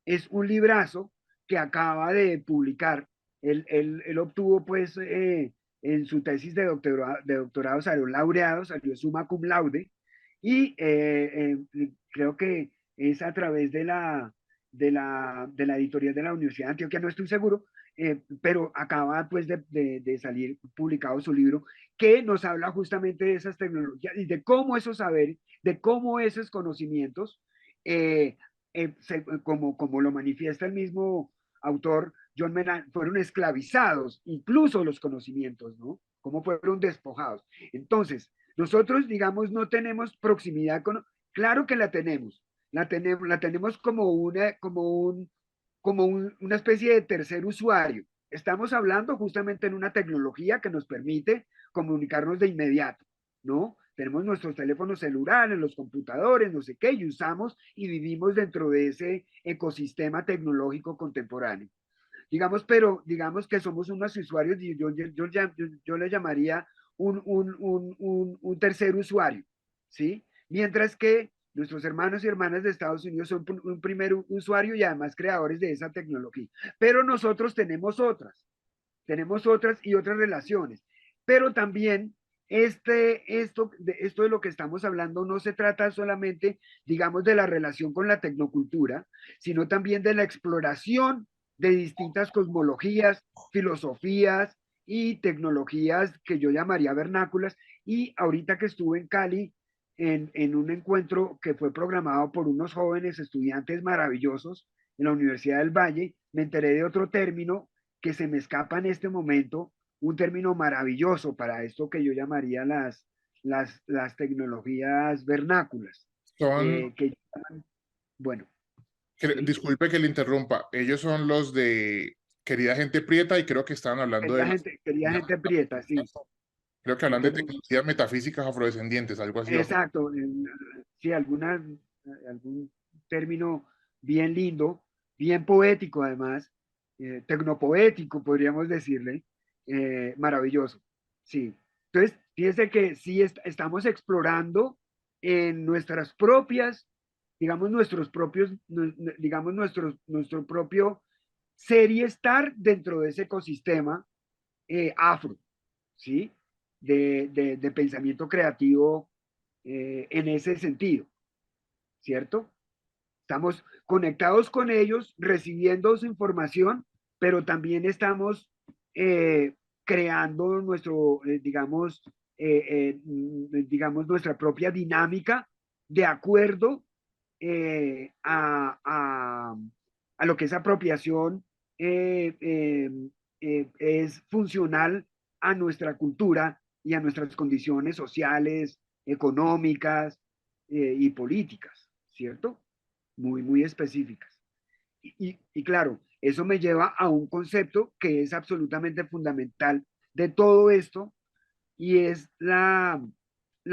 Es un librazo que acaba de publicar. Él obtuvo, pues, en su tesis de doctorado salió laureado, salió summa cum laude, y creo que es a través de la editorial de la Universidad de Antioquia, no estoy seguro, pero acaba pues de salir publicado su libro que nos habla justamente de esas tecnologías y de cómo esos saberes, de cómo esos conocimientos como lo manifiesta el mismo autor, John Menard, fueron esclavizados, incluso los conocimientos, ¿no? Cómo fueron despojados. Entonces, nosotros, digamos, no tenemos proximidad con, claro que la tenemos una especie de tercer usuario. Estamos hablando justamente en una tecnología que nos permite comunicarnos de inmediato, ¿no? Tenemos nuestros teléfonos celulares, los computadores, no sé qué, y usamos y vivimos dentro de ese ecosistema tecnológico contemporáneo. Digamos, pero digamos que somos unos usuarios, yo le llamaría un tercer usuario, ¿sí? Mientras que nuestros hermanos y hermanas de Estados Unidos son un primer usuario y además creadores de esa tecnología. Pero nosotros tenemos otras y otras relaciones. Pero también esto de lo que estamos hablando no se trata solamente, digamos, de la relación con la tecnocultura, sino también de la exploración de distintas cosmologías, filosofías y tecnologías que yo llamaría vernáculas. Y ahorita que estuve en Cali, en un encuentro que fue programado por unos jóvenes estudiantes maravillosos en la Universidad del Valle, me enteré de otro término que se me escapa en este momento, un término maravilloso para esto que yo llamaría las tecnologías vernáculas. Son, Que bueno, sí, disculpe que le interrumpa, ellos son los de Querida Gente Prieta y creo que estaban hablando de las quería gente prieta, sí. creo que hablan de Tenemos, tecnologías metafísicas afrodescendientes, algo así. exacto, sí, algún término bien lindo bien poético además, tecnopoético podríamos decirle, maravilloso, sí. Entonces, fíjese que sí estamos explorando en nuestras propias, digamos, digamos, nuestro propio ser y estar dentro de ese ecosistema afro, ¿sí? De pensamiento creativo en ese sentido, ¿cierto? Estamos conectados con ellos, recibiendo su información, pero también estamos creando digamos, nuestra propia dinámica de acuerdo eh, a, a, a lo que esa apropiación es funcional a nuestra cultura y a nuestras condiciones sociales, económicas y políticas, ¿cierto? Muy, muy específicas. Y claro, eso me lleva a un concepto que es absolutamente fundamental de todo esto y es la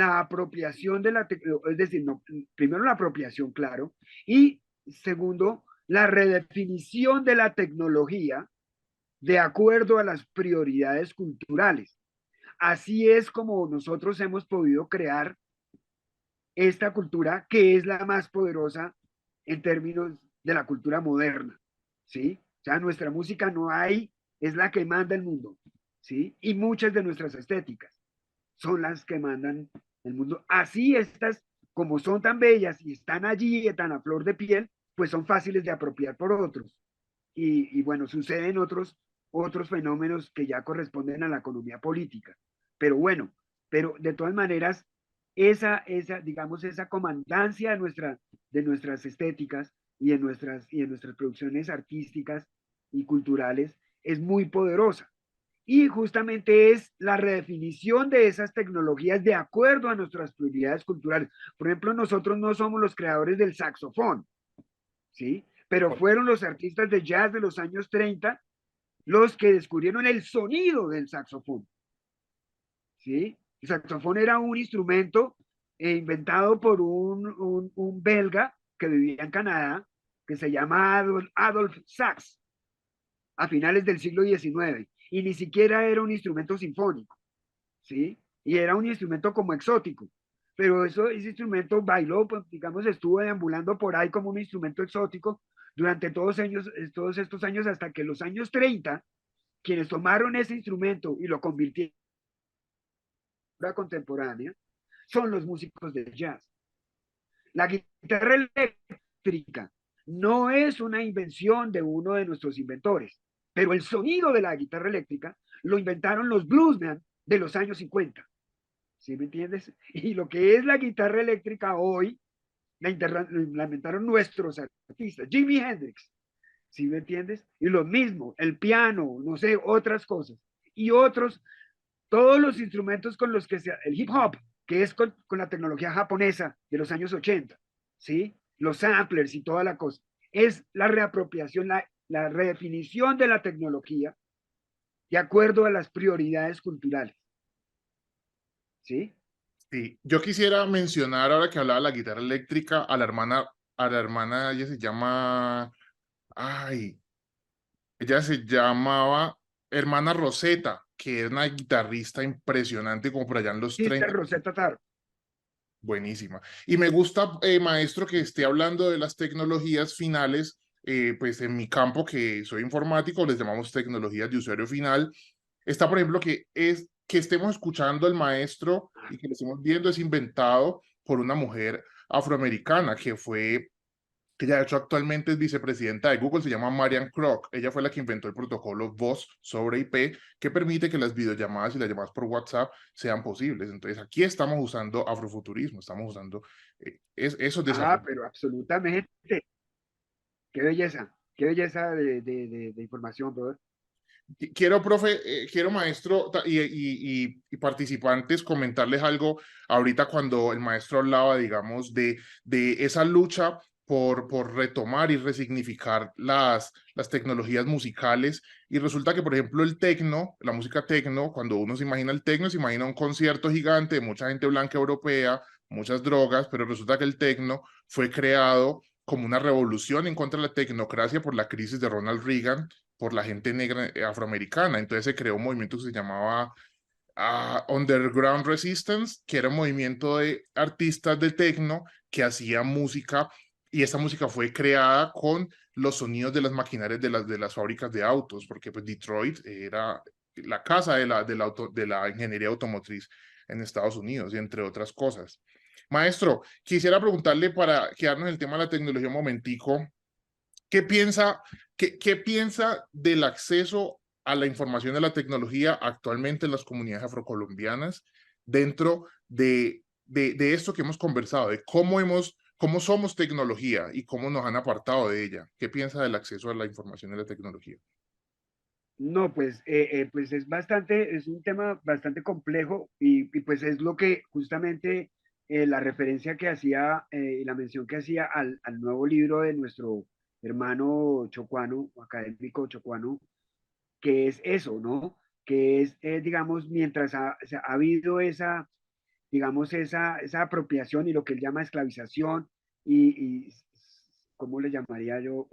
apropiación de la tecnología, es decir, no, primero la apropiación, claro, y segundo, la redefinición de la tecnología de acuerdo a las prioridades culturales. Así es como nosotros hemos podido crear esta cultura que es la más poderosa en términos de la cultura moderna, ¿sí? O sea, nuestra música no hay, es la que manda el mundo, ¿sí? Y muchas de nuestras estéticas son las que mandan el mundo. Así estas, como son tan bellas y están allí tan a flor de piel, pues son fáciles de apropiar por otros. Y bueno, suceden otros fenómenos que ya corresponden a la economía política. Pero bueno, pero de todas maneras, digamos, esa comandancia de nuestras estéticas y en nuestras producciones artísticas y culturales es muy poderosa. Y justamente es la redefinición de esas tecnologías de acuerdo a nuestras prioridades culturales. Por ejemplo, nosotros no somos los creadores del saxofón, ¿sí? Pero fueron los artistas de jazz de los años 30 los que descubrieron el sonido del saxofón, ¿sí? El saxofón era un instrumento inventado por un belga que vivía en Canadá, que se llama Adolf Sax, a finales del siglo XIX, y ni siquiera era un instrumento sinfónico, ¿sí? Y era un instrumento como exótico, pero ese instrumento bailó, pues, digamos, estuvo deambulando por ahí como un instrumento exótico durante todos estos años, hasta que los años 30, quienes tomaron ese instrumento y lo convirtieron en contemporánea, son los músicos de jazz. La guitarra eléctrica no es una invención de uno de nuestros inventores, pero el sonido de la guitarra eléctrica lo inventaron los bluesmen de los años 50. ¿Sí me entiendes? Y lo que es la guitarra eléctrica hoy, la inventaron nuestros artistas, Jimi Hendrix. ¿Sí me entiendes? Y lo mismo, el piano, no sé, otras cosas. Y otros, todos los instrumentos con los que el hip hop, que es con la tecnología japonesa de los años 80, ¿sí? Los samplers y toda la cosa. Es la reapropiación, la redefinición de la tecnología de acuerdo a las prioridades culturales. ¿Sí? Sí, yo quisiera mencionar ahora que hablaba de la guitarra eléctrica a la hermana, ay, ella se llamaba Hermana Rosetta, que es una guitarrista impresionante como por allá en los Sister 30. Rosetta Tarp. Buenísima. Y me gusta, maestro, que esté hablando de las tecnologías finales, pues en mi campo, que soy informático, les llamamos tecnologías de usuario final. Está, por ejemplo, que estemos escuchando al maestro y que lo estemos viendo es inventado por una mujer afroamericana que ya de hecho actualmente es vicepresidenta de Google, se llama Marian Kroc. Ella fue la que inventó el protocolo Voz sobre IP que permite que las videollamadas y las llamadas por WhatsApp sean posibles. Entonces aquí estamos usando afrofuturismo, estamos usando esos desafíos. Pero absolutamente. Qué belleza de información, brother. Quiero, profe, quiero, maestro, y participantes, comentarles algo ahorita cuando el maestro hablaba, digamos, de esa lucha por retomar y resignificar las tecnologías musicales. Y resulta que, por ejemplo, el tecno, la música tecno, cuando uno se imagina el tecno, se imagina un concierto gigante de mucha gente blanca europea, muchas drogas, pero resulta que el tecno fue creado como una revolución en contra de la tecnocracia por la crisis de Ronald Reagan, por la gente negra afroamericana. Entonces se creó un movimiento que se llamaba Underground Resistance, que era un movimiento de artistas de techno que hacía música, y esta música fue creada con los sonidos de las maquinarias de las fábricas de autos, porque pues Detroit era la casa de la ingeniería automotriz en Estados Unidos, y entre otras cosas. Maestro, quisiera preguntarle, para quedarnos en el tema de la tecnología un momentico, ¿qué piensa del acceso a la información de la tecnología actualmente en las comunidades afrocolombianas dentro de esto que hemos conversado, de cómo somos tecnología y cómo nos han apartado de ella? ¿Qué piensa del acceso a la información de la tecnología? No, pues es un tema bastante complejo y pues es lo que justamente la referencia que hacía y la mención que hacía al nuevo libro de nuestro hermano chocuano, académico chocuano, que es eso, ¿no? Que es, digamos, mientras o sea, ha habido esa, digamos, esa apropiación y lo que él llama esclavización y ¿cómo le llamaría yo?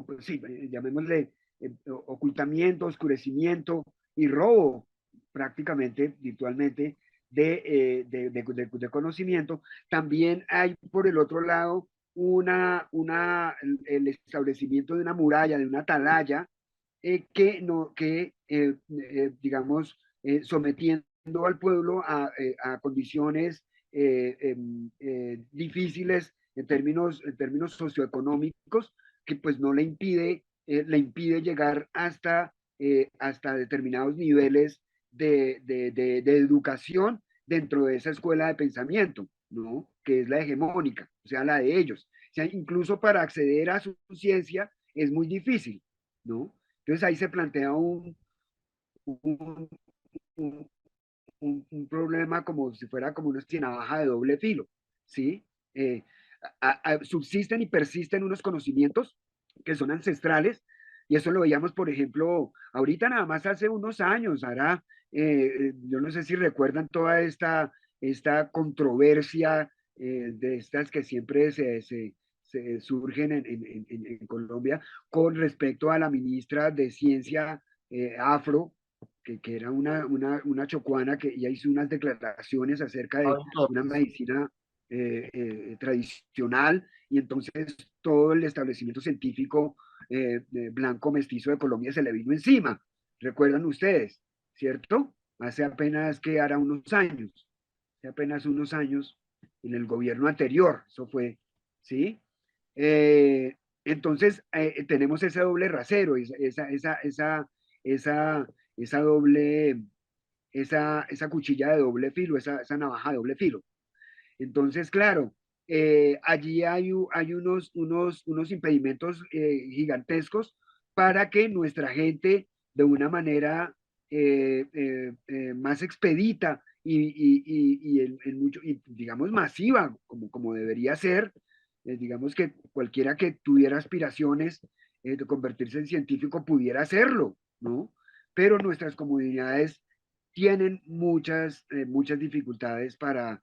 Pues sí, llamémosle ocultamiento, oscurecimiento y robo prácticamente virtualmente de conocimiento. También hay por el otro lado el establecimiento de una muralla, de una atalaya, digamos, sometiendo al pueblo a condiciones difíciles en términos socioeconómicos, que pues no le impide llegar hasta determinados niveles de educación dentro de esa escuela de pensamiento, ¿no? Que es la hegemónica, o sea, la de ellos. O sea, incluso para acceder a su ciencia es muy difícil, ¿no? Entonces ahí se plantea un, un, un problema como si fuera como una navaja de doble filo, ¿sí? Eh, Subsisten y persisten unos conocimientos que son ancestrales, y eso lo veíamos, por ejemplo, ahorita nada más hace unos años, ahora, yo no sé si recuerdan toda esta controversia de estas que siempre se surgen en Colombia con respecto a la ministra de Ciencia afro, que era una chocuana que ya hizo unas declaraciones acerca de una medicina tradicional, y entonces todo el establecimiento científico blanco mestizo de Colombia se le vino encima. ¿Recuerdan ustedes? ¿Cierto? Hace apenas unos años, en el gobierno anterior, eso fue, ¿sí? Entonces, tenemos ese doble rasero, esa, esa doble, esa cuchilla de doble filo, esa navaja de doble filo. Entonces, claro, allí hay unos impedimentos gigantescos para que nuestra gente, de una manera más expedita y digamos, masiva, como debería ser, digamos que cualquiera que tuviera aspiraciones de convertirse en científico pudiera hacerlo, ¿no? Pero nuestras comunidades tienen muchas dificultades para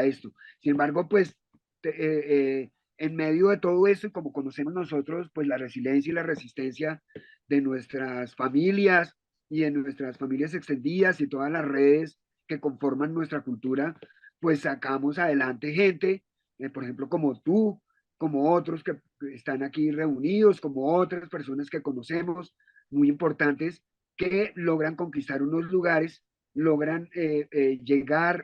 esto. Sin embargo, pues en medio de todo eso, y como conocemos nosotros, pues la resiliencia y la resistencia de nuestras familias y de nuestras familias extendidas y todas las redes que conforman nuestra cultura, pues sacamos adelante gente, por ejemplo, como tú, como otros que están aquí reunidos, como otras personas que conocemos, muy importantes, que logran conquistar unos lugares, logran llegar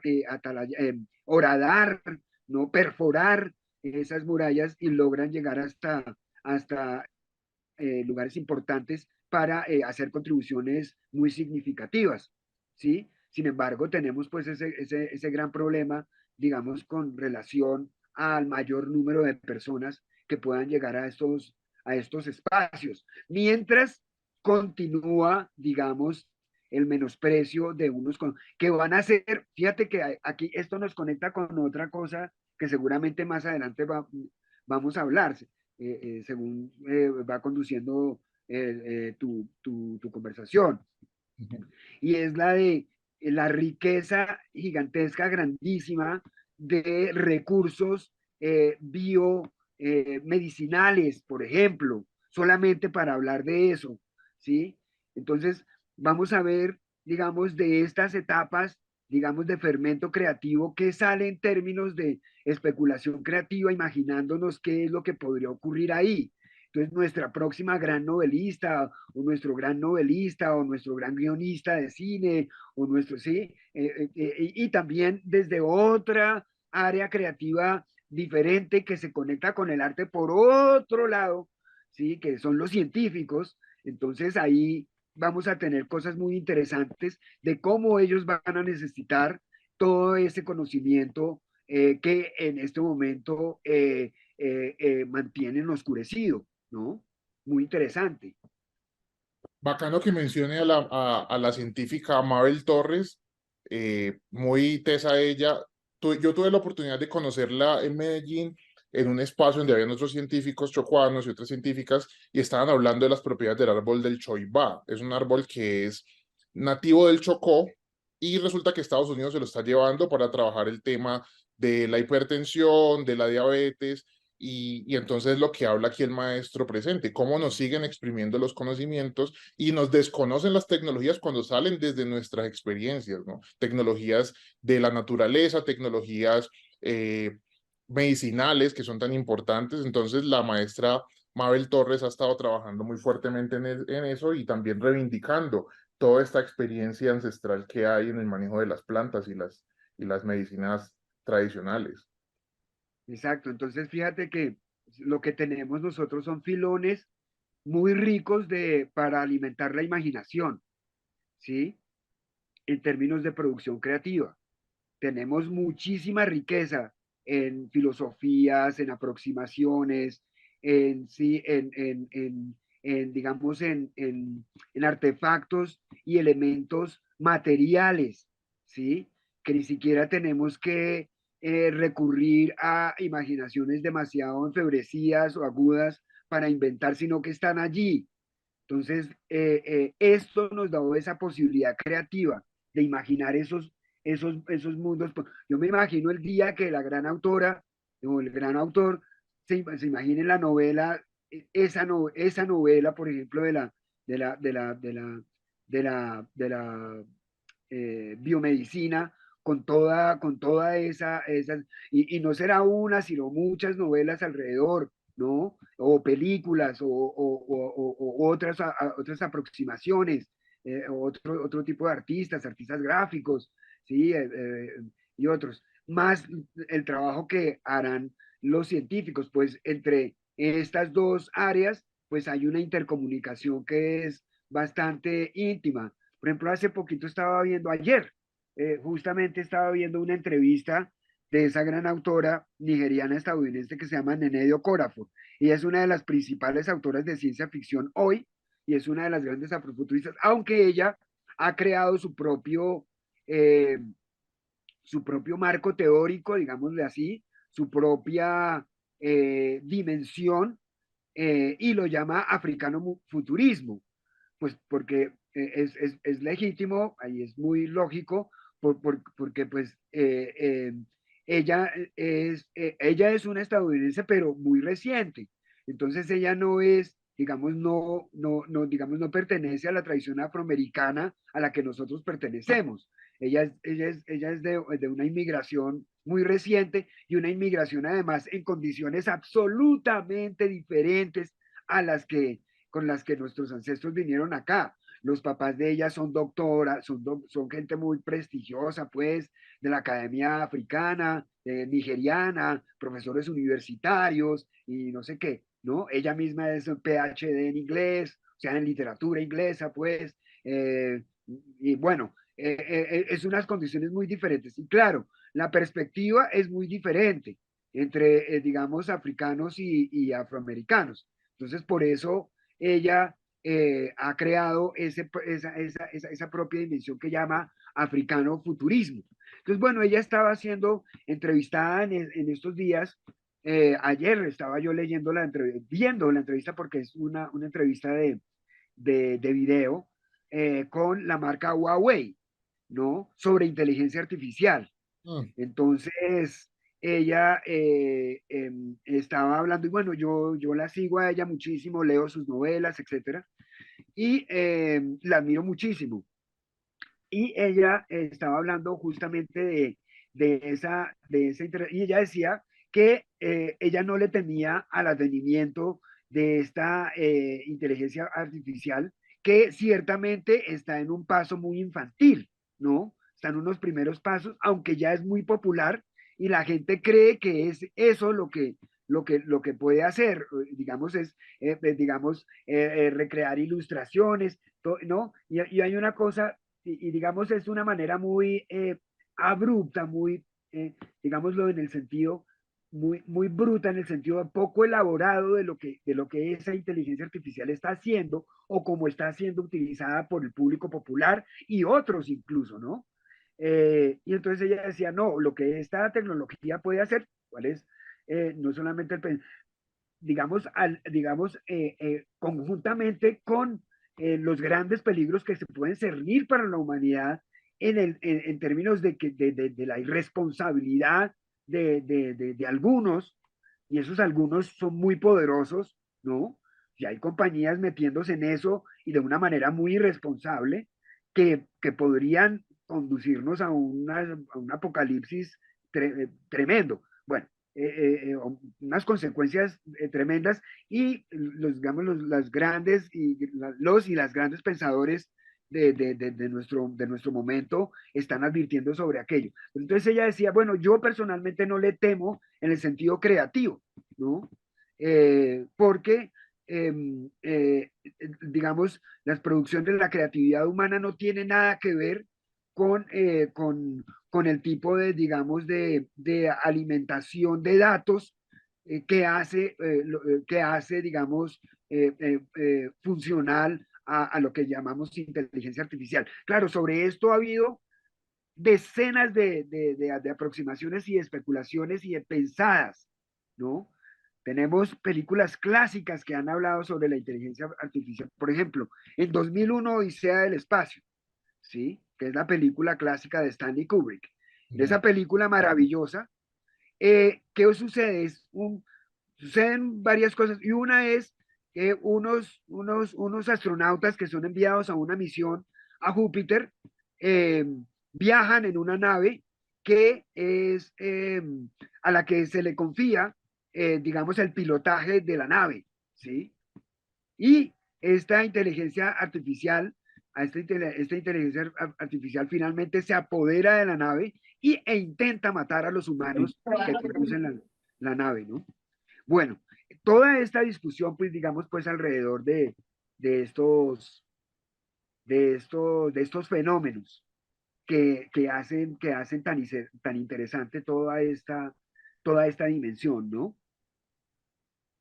horadar, no perforar esas murallas y logran llegar hasta lugares importantes para hacer contribuciones muy significativas, ¿sí? Sin embargo, tenemos pues ese gran problema, digamos, con relación al mayor número de personas que puedan llegar a estos espacios, mientras continúa, digamos, el menosprecio de que van a ser, fíjate que aquí esto nos conecta con otra cosa que seguramente más adelante vamos a hablar, según va conduciendo tu conversación. Y es la de la riqueza gigantesca, grandísima de recursos biomedicinales, por ejemplo, solamente para hablar de eso, ¿sí? Entonces, vamos a ver, digamos, de estas etapas, digamos, de fermento creativo, qué sale en términos de especulación creativa, imaginándonos qué es lo que podría ocurrir ahí. Entonces, nuestra próxima gran novelista, o nuestro gran novelista, o nuestro gran guionista de cine, o nuestro, sí, y también desde otra área creativa diferente que se conecta con el arte por otro lado, sí, que son los científicos. Entonces ahí vamos a tener cosas muy interesantes de cómo ellos van a necesitar todo ese conocimiento que en este momento mantienen oscurecido, ¿no? Muy interesante. Bacano que mencione a la científica Mabel Torres, muy tesa ella. Yo tuve la oportunidad de conocerla en Medellín, en un espacio donde habían otros científicos chocuanos y otras científicas, y estaban hablando de las propiedades del árbol del choibá. Es un árbol que es nativo del Chocó, y resulta que Estados Unidos se lo está llevando para trabajar el tema de la hipertensión, de la diabetes, y entonces lo que habla aquí el maestro presente, cómo nos siguen exprimiendo los conocimientos y nos desconocen las tecnologías cuando salen desde nuestras experiencias, ¿no? Tecnologías de la naturaleza, tecnologías medicinales que son tan importantes. Entonces la maestra Mabel Torres ha estado trabajando muy fuertemente en eso, y también reivindicando toda esta experiencia ancestral que hay en el manejo de las plantas y las medicinas tradicionales. Exacto. Entonces fíjate que lo que tenemos nosotros son filones muy ricos para alimentar la imaginación, ¿sí? En términos de producción creativa. Tenemos muchísima riqueza en filosofías, en aproximaciones, sí, digamos, en artefactos y elementos materiales, ¿sí? Que ni siquiera tenemos que recurrir a imaginaciones demasiado enfebrecidas o agudas para inventar, sino que están allí. Entonces, esto nos da esa posibilidad creativa de imaginar esos mundos. Yo me imagino el día que la gran autora o el gran autor se imagine la novela, esa novela, por ejemplo, de la biomedicina, con toda y no será una, sino muchas novelas alrededor, ¿no? O películas, o otras aproximaciones, otro tipo de artistas gráficos, ¿sí? Y otros. Más el trabajo que harán los científicos, pues entre estas dos áreas, pues hay una intercomunicación que es bastante íntima. Por ejemplo, hace poquito ayer, justamente estaba viendo una entrevista de esa gran autora nigeriana estadounidense que se llama Nene Okorafor. Ella es una de las principales autoras de ciencia ficción hoy y es una de las grandes afrofuturistas, aunque ella ha creado eh, su propio marco teórico, digámosle así, su propia dimensión, y lo llama africano futurismo, pues porque es legítimo, ahí es muy lógico, porque pues ella es una estadounidense, pero muy reciente. Entonces ella no es, digamos, digamos, no pertenece a la tradición afroamericana a la que nosotros pertenecemos. Ella es de una inmigración muy reciente, y una inmigración además en condiciones absolutamente diferentes a las que con las que nuestros ancestros vinieron acá. Los papás de ella son doctoras, son gente muy prestigiosa, pues, de la Academia Africana, nigeriana, profesores universitarios y no sé qué, ¿no? Ella misma es un PhD en inglés, o sea, en literatura inglesa, pues, y bueno, es unas condiciones muy diferentes. Y claro, la perspectiva es muy diferente entre, digamos, africanos y afroamericanos. Entonces, por eso ella ha creado esa propia dimensión que llama africano futurismo. Entonces, bueno, ella estaba siendo entrevistada en estos días. Ayer estaba yo viendo la entrevista, porque es una entrevista de video con la marca Huawei, ¿no? Sobre inteligencia artificial. Mm. Entonces, ella estaba hablando, y bueno, yo la sigo a ella muchísimo, leo sus novelas, etcétera, y la admiro muchísimo. Y ella estaba hablando justamente y ella decía que ella no le temía al advenimiento de esta inteligencia artificial, que ciertamente está en un paso muy infantil, ¿no? Está en unos primeros pasos, aunque ya es muy popular y la gente cree que es eso lo que puede hacer, digamos, recrear ilustraciones, ¿no? Y hay una cosa y digamos es una manera muy abrupta, muy, digámoslo en el sentido, muy bruta, en el sentido poco elaborado de lo que esa inteligencia artificial está haciendo o cómo está siendo utilizada por el público popular y otros incluso, ¿no? Y entonces ella decía, no, lo que esta tecnología puede hacer, ¿cuál es? No solamente conjuntamente con los grandes peligros que se pueden cernir para la humanidad en términos de la irresponsabilidad de algunos, y esos algunos son muy poderosos, ¿no? Y hay compañías metiéndose en eso y de una manera muy irresponsable que podrían conducirnos a un apocalipsis tremendo. Bueno, unas consecuencias tremendas y digamos, las grandes y las grandes pensadores de nuestro momento están advirtiendo sobre aquello. Entonces ella decía, bueno, yo personalmente no le temo en el sentido creativo, ¿no? Porque, eh, eh, digamos, las producciones de la creatividad humana no tiene nada que ver con el tipo digamos, de alimentación de datos que hace, digamos, funcional a lo que llamamos inteligencia artificial. Claro, sobre esto ha habido decenas de aproximaciones y de especulaciones y de pensadas, ¿no? Tenemos películas clásicas que han hablado sobre la inteligencia artificial. Por ejemplo, en 2001, Odisea del Espacio, ¿sí? Que es la película clásica de Stanley Kubrick. De esa película maravillosa, ¿qué sucede? Suceden varias cosas y una es que unos astronautas que son enviados a una misión a Júpiter eh, viajan en una nave que es a la que se le confía, digamos, el pilotaje de la nave, ¿sí? Y esta inteligencia artificial, esta inteligencia artificial finalmente se apodera de la nave e intenta matar a los humanos que conducen la nave, ¿no? Bueno, toda esta discusión, pues digamos, pues alrededor de estos, de estos fenómenos que hacen tan interesante toda esta dimensión, ¿no?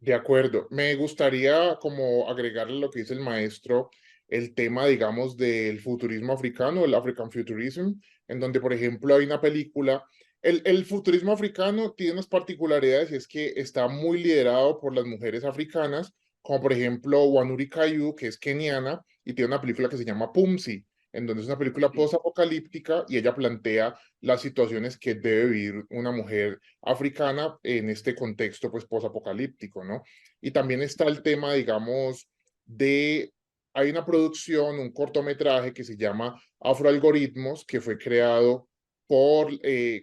De acuerdo. Me gustaría como agregarle lo que dice el maestro, el tema, digamos, del futurismo africano, el African Futurism, en donde, por ejemplo, hay una película. El futurismo africano tiene unas particularidades y es que está muy liderado por las mujeres africanas, como por ejemplo Wanuri Kayu, que es keniana, y tiene una película que se llama Pumsi, en donde es una película Sí. post-apocalíptica y ella plantea las situaciones que debe vivir una mujer africana en este contexto pues posapocalíptico, ¿no? Y también está el tema, digamos, hay una producción, un cortometraje que se llama Afroalgoritmos, que fue creado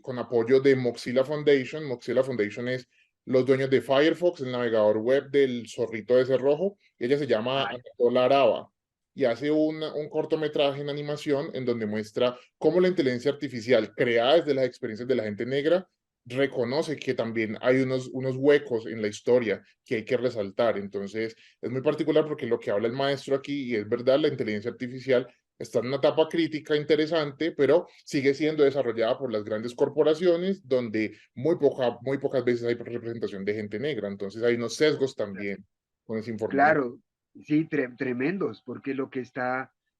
con apoyo de Mozilla Foundation. Mozilla Foundation es los dueños de Firefox, el navegador web del zorrito ese rojo, y ella se llama Ay, Anatola Araba y hace un cortometraje en animación en donde muestra cómo la inteligencia artificial creada desde las experiencias de la gente negra reconoce que también hay unos huecos en la historia que hay que resaltar. Entonces, es muy particular porque lo que habla el maestro aquí, y es verdad, la inteligencia artificial está en una etapa crítica interesante, pero sigue siendo desarrollada por las grandes corporaciones donde muy pocas veces hay representación de gente negra. Entonces, hay unos sesgos también con esa información. claro, sí, tremendos, porque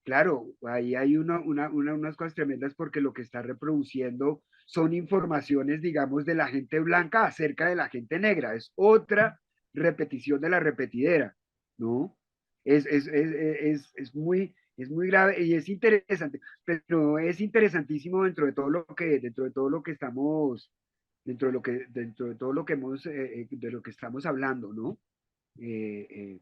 claro, ahí hay unas cosas tremendas porque lo que está reproduciendo son informaciones, digamos, de la gente blanca acerca de la gente negra. Es otra repetición de la repetidera, ¿no? Es muy grave y es interesante, pero es interesantísimo dentro de todo lo que estamos dentro de todo lo que de lo que estamos hablando, ¿no? Eh,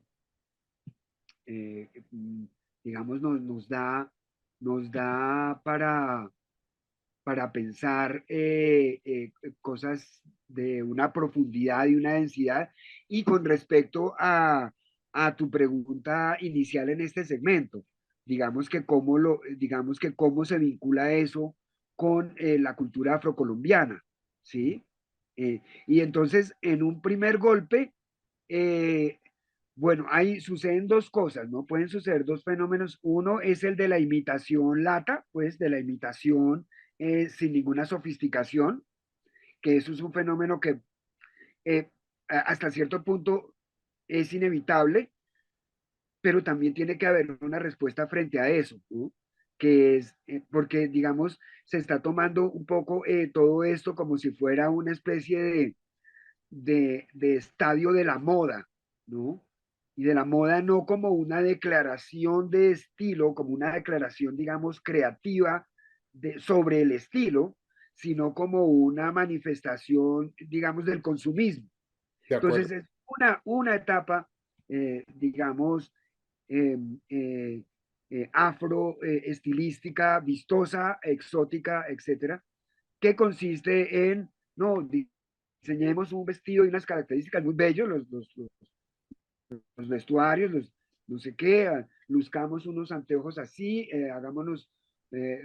mm, digamos, nos da para pensar cosas de una profundidad y una densidad. Y con respecto a tu pregunta inicial en este segmento, digamos que cómo se vincula eso con la cultura afrocolombiana, ¿sí? Y entonces, en un primer golpe, eh, bueno, ahí suceden dos cosas, ¿no? Pueden suceder dos fenómenos. Uno es el de la imitación lata, pues de la imitación sin ninguna sofisticación, que eso es un fenómeno que hasta cierto punto es inevitable, pero también tiene que haber una respuesta frente a eso, ¿no? Que es, porque digamos, se está tomando un poco todo esto como si fuera una especie de estadio de la moda, ¿no? Y de la moda no como una declaración de estilo, como una declaración, digamos, creativa sobre el estilo, sino como una manifestación, digamos, del consumismo. De acuerdo. Entonces es una etapa, digamos, eh, eh, afro, estilística, vistosa, exótica, etcétera, que consiste en, no, diseñemos un vestido y unas características muy bellos, los vestuarios, no sé qué, luzcamos unos anteojos así,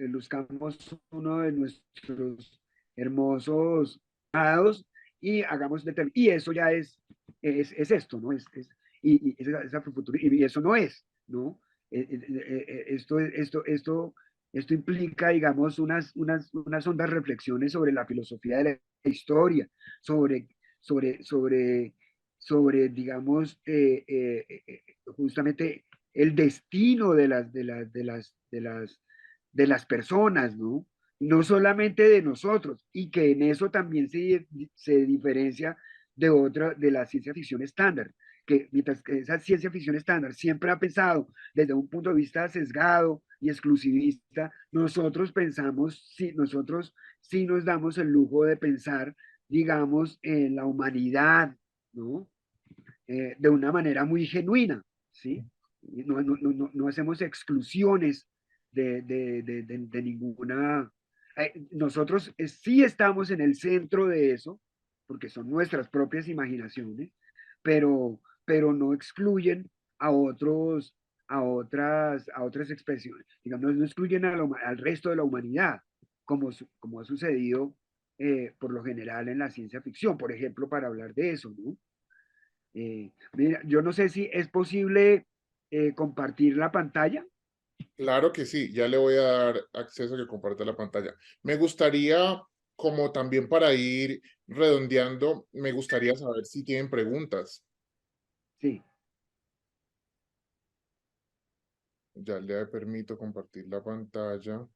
luzcamos uno de nuestros hermosos dados y y eso ya es esto, ¿no? Es afrofuturismo, y eso no es, ¿no? Esto implica, digamos, unas hondas reflexiones sobre la filosofía de la historia, sobre, sobre, sobre, digamos, justamente el destino de las personas, ¿no? No solamente de nosotros, y que en eso también se diferencia de la ciencia ficción estándar, que mientras que esa ciencia ficción estándar siempre ha pensado desde un punto de vista sesgado y exclusivista, nosotros sí nos damos el lujo de pensar, digamos, en la humanidad, ¿no? De una manera muy genuina, ¿sí? No hacemos exclusiones de ninguna... nosotros sí estamos en el centro de eso, porque son nuestras propias imaginaciones, pero no excluyen a a otras expresiones. Digamos, no excluyen al resto de la humanidad, como ha sucedido por lo general en la ciencia ficción, por ejemplo, para hablar de eso, ¿no? Mira, yo no sé si es posible compartir la pantalla. Claro que sí, ya le voy a dar acceso a que comparta la pantalla. Me gustaría, como también para ir redondeando, me gustaría saber si tienen preguntas. Sí. Ya le permito compartir la pantalla.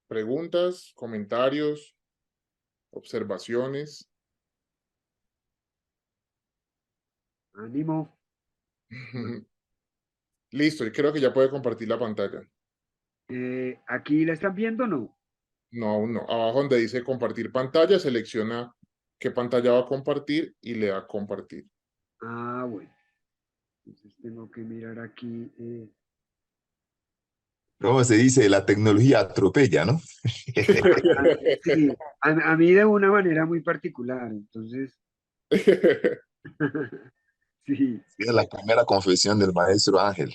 Preguntas, comentarios, observaciones. Ánimo. Listo, y creo que ya puede compartir la pantalla. ¿Aquí la están viendo o no? No, aún no. Abajo donde dice compartir pantalla, selecciona qué pantalla va a compartir y le da compartir. Ah, bueno. Entonces tengo que mirar aquí. ¿Cómo se dice? La tecnología atropella, ¿no? Sí, a mí de una manera muy particular. Entonces, sí. Es la primera confesión del maestro Ángel.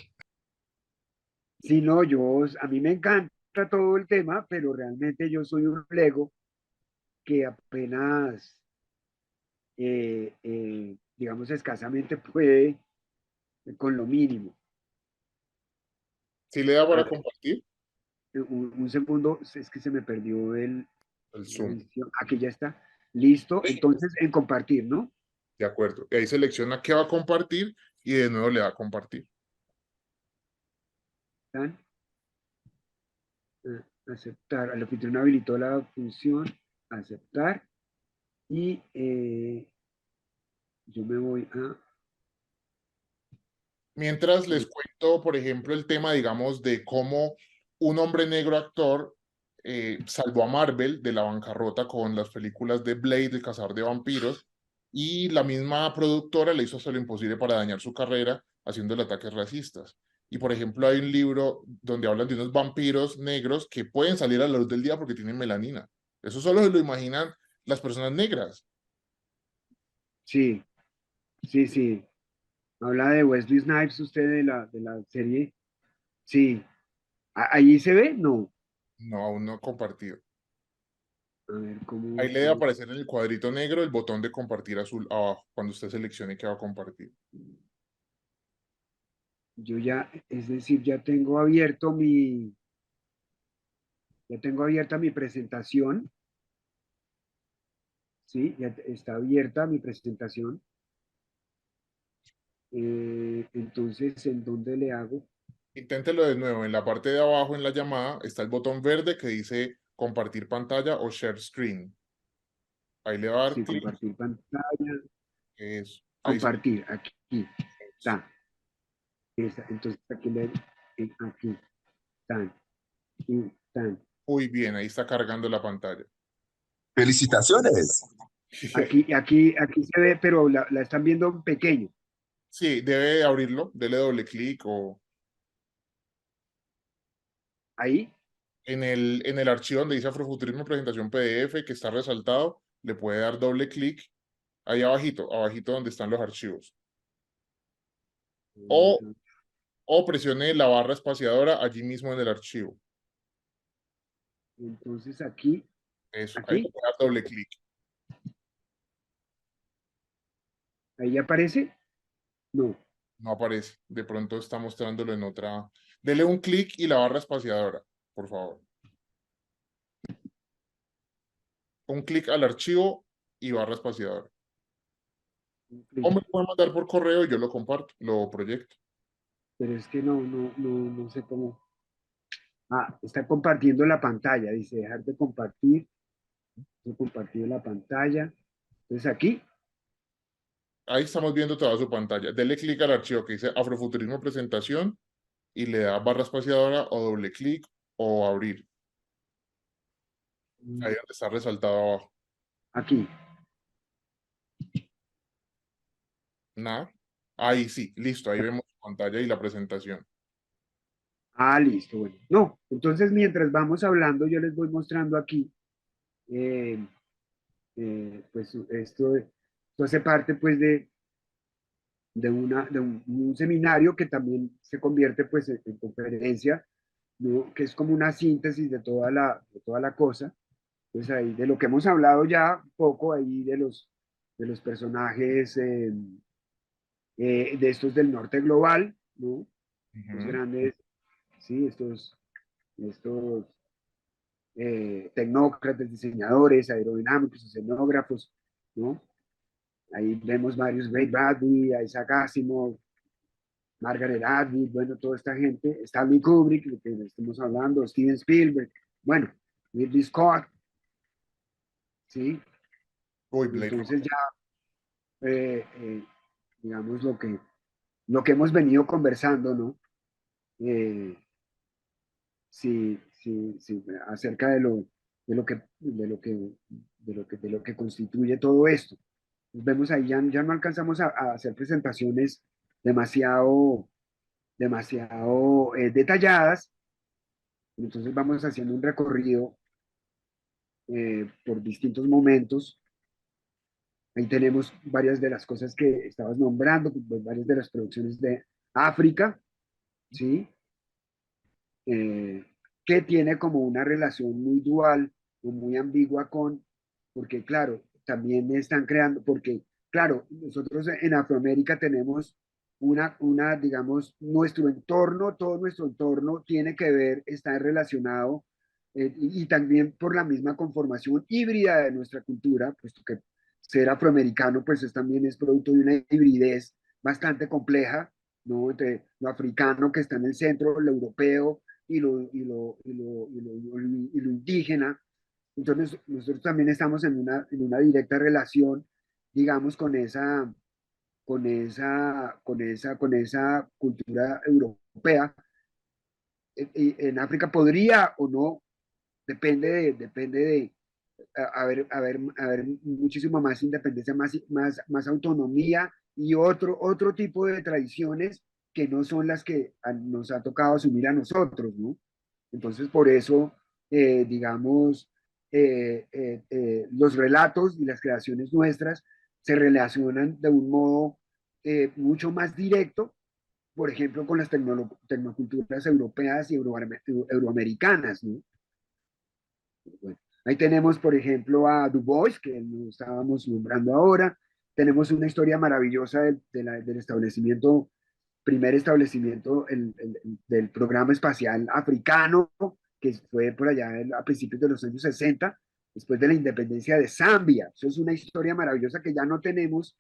Sí, no, a mí me encanta todo el tema, pero realmente yo soy un Lego que apenas, digamos, escasamente puede con lo mínimo. ¿Sí le da A para ver, compartir? un segundo, es que se me perdió El la Zoom. edición. Aquí ya está. Listo. Entonces, en compartir, ¿no? De acuerdo. Y ahí selecciona qué va a compartir y de nuevo le da a compartir. ¿Están? Aceptar. El anfitrión habilitó la función aceptar. Y yo me voy a... Mientras les cuento, por ejemplo, el tema, digamos, de cómo un hombre negro actor salvó a Marvel de la bancarrota con las películas de Blade, El cazador de vampiros, y la misma productora le hizo hacer lo imposible para dañar su carrera haciéndole ataques racistas. Y, por ejemplo, hay un libro donde hablan de unos vampiros negros que pueden salir a la luz del día porque tienen melanina. Eso solo se lo imaginan las personas negras. Sí, sí, sí. Habla de Wesley Snipes, usted de la serie. Sí. ¿Ahí se ve? No. No, aún no he compartido. A ver, Ahí le debe aparecer en el cuadrito negro el botón de compartir azul abajo, cuando usted seleccione que va a compartir. Yo ya, es decir, ya tengo abierta mi presentación, ¿sí? Ya está abierta mi presentación. Entonces, ¿en dónde le hago? Inténtelo de nuevo. En la parte de abajo en la llamada está el botón verde que dice compartir pantalla o share screen. Ahí le va a dar Sí, clic. compartir pantalla, Eso. Ahí se... compartir, aquí está. Entonces, aquí están, y están. Muy bien, ahí está cargando la pantalla. Felicitaciones. Aquí se ve, pero la están viendo en pequeño. Sí, debe abrirlo, dele doble clic o Ahí, en el archivo donde dice Afrofuturismo Presentación PDF que está resaltado, le puede dar doble clic ahí abajito, abajito donde están los archivos. O, o presione la barra espaciadora allí mismo en el archivo. entonces aquí, Eso, ahí le aquí, puede dar doble clic. ahí aparece. No, No aparece. De pronto está mostrándolo en otra. Dele un clic y la barra espaciadora, por favor. Un clic al archivo y barra espaciadora. O me lo puede mandar por correo y yo lo comparto, lo proyecto. pero es que no sé cómo. Está compartiendo la pantalla, dice dejar de compartir. He compartido la pantalla. Entonces aquí, Ahí estamos viendo toda su pantalla. Dele clic al archivo que dice Afrofuturismo Presentación y le da barra espaciadora o doble clic o abrir. Ahí donde está resaltado abajo. aquí. Nada. Ahí sí, listo. Ahí vemos su pantalla y la presentación. Listo, bueno. No, entonces mientras vamos hablando, yo les voy mostrando aquí, eh, pues esto hace parte pues de un seminario que también se convierte pues en conferencia, ¿no? Que es como una síntesis de toda la cosa. Pues ahí de lo que hemos hablado ya un poco ahí de los personajes de estos del norte global, ¿no? Los grandes, sí, estos tecnócratas, diseñadores, aerodinámicos, escenógrafos, ¿no? Ahí vemos varios, Ray Bradbury, Isaac Asimov, Margaret Atwood, bueno, toda esta gente, Stanley Kubrick, de que estamos hablando, Steven Spielberg, bueno, Ridley Scott, ¿sí? Uy, Blade Entonces Runner. ya, digamos, lo que hemos venido conversando, ¿no? Sí, sí, sí, acerca de lo que constituye todo esto. Vemos ahí, ya no alcanzamos a hacer presentaciones demasiado detalladas, entonces vamos haciendo un recorrido por distintos momentos. Ahí tenemos varias de las cosas que estabas nombrando, pues, varias de las producciones de África, ¿sí? Eh, que tiene como una relación muy dual o muy ambigua porque claro, también están creando, porque claro, nosotros en Afroamérica tenemos digamos, todo nuestro entorno tiene que ver, está relacionado, y también por la misma conformación híbrida de nuestra cultura, puesto que ser afroamericano pues también es producto de una hibridez bastante compleja, ¿no? Entre lo africano que está en el centro, lo europeo y lo indígena. Entonces, nosotros también estamos en una directa relación, digamos, con esa cultura europea. En África podría o no, depende de haber muchísimo más independencia, más autonomía y otro tipo de tradiciones que no son las que nos ha tocado asumir a nosotros, ¿no? Entonces, por eso, digamos, los relatos y las creaciones nuestras se relacionan de un modo mucho más directo, por ejemplo, con las tecnoculturas europeas y euroamericanas, ¿no? Bueno, ahí tenemos, por ejemplo, a Du Bois, que lo estábamos nombrando ahora. Tenemos una historia maravillosa del establecimiento, primer establecimiento del programa espacial africano, que fue por allá a principios de los años 60, después de la independencia de Zambia. Eso es una historia maravillosa que ya no tenemos,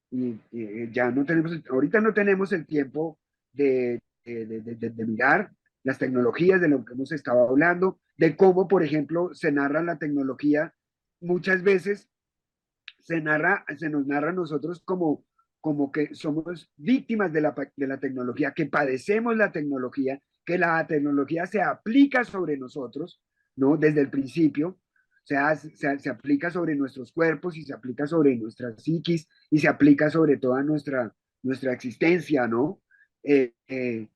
ya no tenemos, ahorita no tenemos el tiempo de mirar las tecnologías, de lo que hemos estado hablando, de cómo, por ejemplo, se narra la tecnología. Muchas veces se nos narra a nosotros como que somos víctimas de la tecnología, que padecemos la tecnología, que la tecnología se aplica sobre nosotros, ¿no? Desde el principio. O sea, se aplica sobre nuestros cuerpos y se aplica sobre nuestra psiquis y se aplica sobre toda nuestra existencia, ¿no? Eh, eh,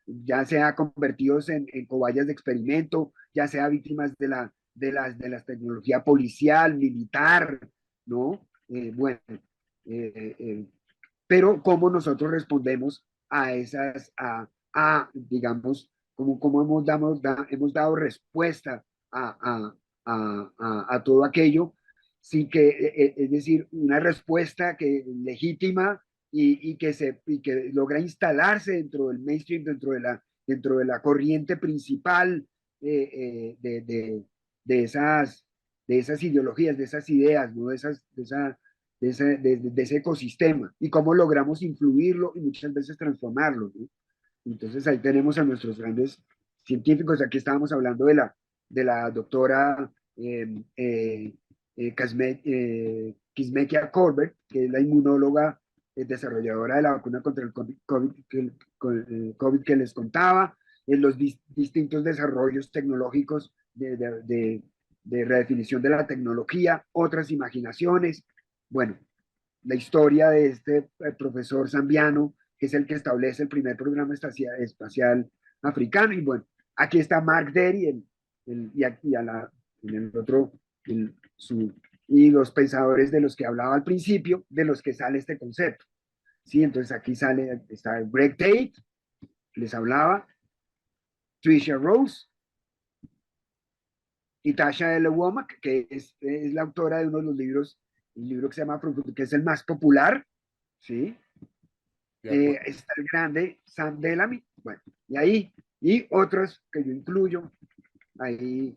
ya sea convertidos en cobayas de experimento, ya sea víctimas de la tecnología policial, militar, ¿no? Bueno, eh, pero cómo nosotros respondemos a esas, digamos, cómo hemos dado respuesta a, a todo aquello, sí que, es decir, una respuesta que legítima y que logra instalarse dentro del mainstream, dentro de la corriente principal de esas ideologías, de esas ideas, ¿no? De ese ecosistema y cómo logramos influirlo y muchas veces transformarlo, ¿no? Entonces ahí tenemos a nuestros grandes científicos. Aquí estábamos hablando de la doctora Kizzmekia Corbett, que es la inmunóloga desarrolladora de la vacuna contra el COVID que les contaba, en los distintos desarrollos tecnológicos de redefinición de la tecnología, otras imaginaciones. Bueno, la historia de este profesor zambiano, que es el que establece el primer programa espacial africano. Y bueno, aquí está Mark Derry y aquí en el otro, y los pensadores de los que hablaba al principio, de los que sale este concepto. ¿Sí? Entonces aquí está Greg Tate, les hablaba, Tricia Rose, y Tasha L. Womack, que es la autora de uno de los libros, un libro que se llama, que es el más popular, ¿sí? Está el grande Sam Bellamy, bueno, y otros que yo incluyo ahí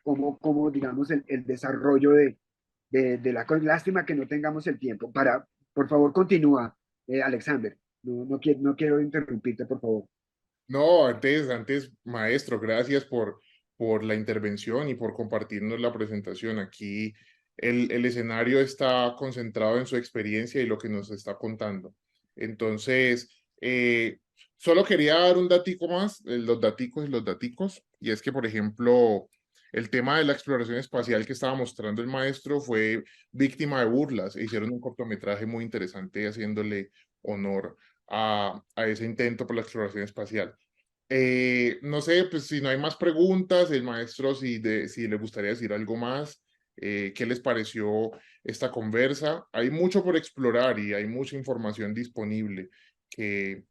como digamos, el desarrollo de la lástima que no tengamos el tiempo. Por favor, continúa, Alexander. No quiero interrumpirte, por favor. No, antes, maestro, gracias por la intervención y por compartirnos la presentación. Aquí el escenario está concentrado en su experiencia y lo que nos está contando. Entonces, solo quería dar un datico más, los daticos, y es que, por ejemplo, el tema de la exploración espacial que estaba mostrando el maestro fue víctima de burlas e hicieron un cortometraje muy interesante haciéndole honor a ese intento por la exploración espacial. No sé, pues si no hay más preguntas, el maestro, si le gustaría decir algo más, ¿qué les pareció esta conversa? Hay mucho por explorar y hay mucha información disponible que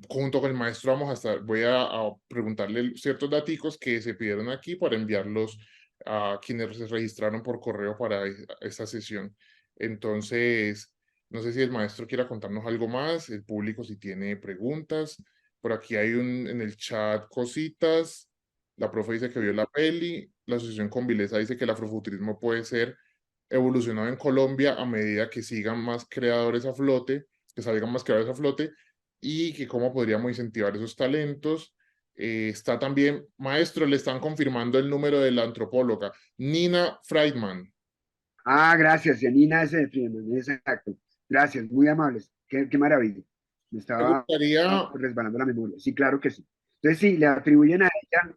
junto con el maestro voy a preguntarle ciertos daticos que se pidieron aquí para enviarlos a quienes se registraron por correo para esta sesión. Entonces, no sé si el maestro quiera contarnos algo más, el público si tiene preguntas. Por aquí hay en el chat cositas. La profe dice que vio la peli. La asociación con Vilesa dice que el afrofuturismo puede ser evolucionado en Colombia a medida que sigan más creadores a flote, que salgan más creadores a flote y que cómo podríamos incentivar esos talentos. Está también, maestro, le están confirmando el número de la antropóloga, Nina Friedman. Ah, gracias, Janina S. de Friedman, exacto. Gracias, muy amables. Qué maravilla. Me Me estaba gustaría, resbalando la memoria. Sí, claro que sí. Entonces, sí, le atribuyen a ella.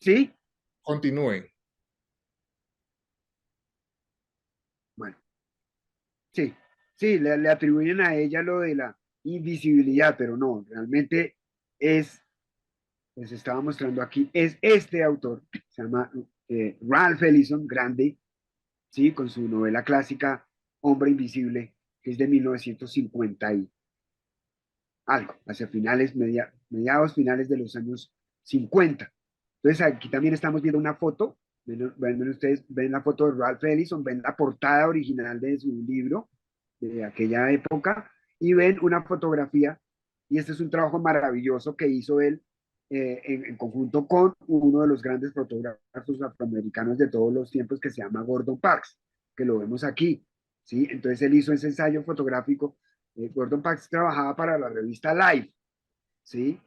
Sí, continúe. bueno, sí, sí, le atribuyen a ella lo de la invisibilidad, pero no, realmente es, les estaba mostrando aquí, es este autor, se llama Ralph Ellison, grande, sí, con su novela clásica Hombre Invisible, que es de 1950 y algo, hacia finales, mediados finales de los años 50. Entonces aquí también estamos viendo una foto, ven ustedes, ven la foto de Ralph Ellison, ven la portada original de su libro de aquella época y ven una fotografía, y este es un trabajo maravilloso que hizo él en conjunto con uno de los grandes fotógrafos afroamericanos de todos los tiempos que se llama Gordon Parks, que lo vemos aquí, ¿sí? Entonces él hizo ese ensayo fotográfico. Gordon Parks trabajaba para la revista Life, ¿sí?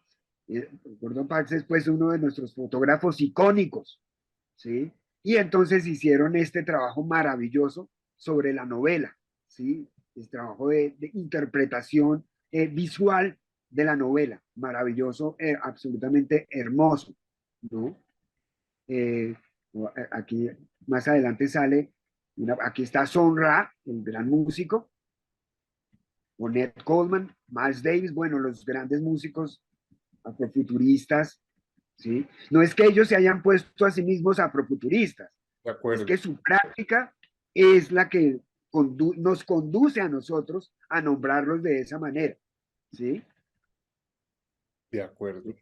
Gordon Parks es pues uno de nuestros fotógrafos icónicos, ¿sí? Y entonces hicieron este trabajo maravilloso sobre la novela, ¿sí? El trabajo de interpretación visual de la novela, maravilloso, absolutamente hermoso, ¿no? Eh, aquí más adelante sale, aquí está Son Ra, el gran músico, Ornette Coleman, Miles Davis, bueno, los grandes músicos afrofuturistas, ¿sí? No es que ellos se hayan puesto a sí mismos afrofuturistas, De es acuerdo, que su práctica es la que nos conduce a nosotros a nombrarlos de esa manera, ¿sí? de acuerdo.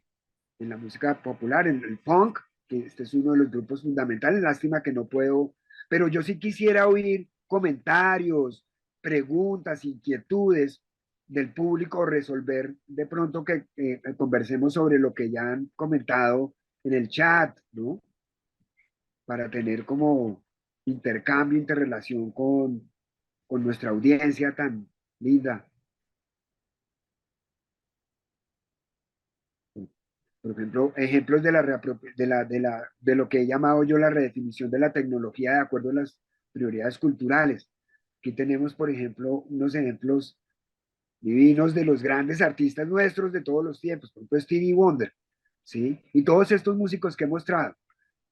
En la música popular, en el funk, que este es uno de los grupos fundamentales, lástima que no puedo, pero yo sí quisiera oír comentarios, preguntas, inquietudes del público, resolver de pronto que conversemos sobre lo que ya han comentado en el chat, ¿no? Para tener como intercambio, interrelación con nuestra audiencia tan linda. Por ejemplo, ejemplos de, de lo que he llamado yo la redefinición de la tecnología de acuerdo a las prioridades culturales. Aquí tenemos, por ejemplo, unos ejemplos divinos de los grandes artistas nuestros de todos los tiempos, por ejemplo, Stevie Wonder, ¿sí? Y todos estos músicos que he mostrado,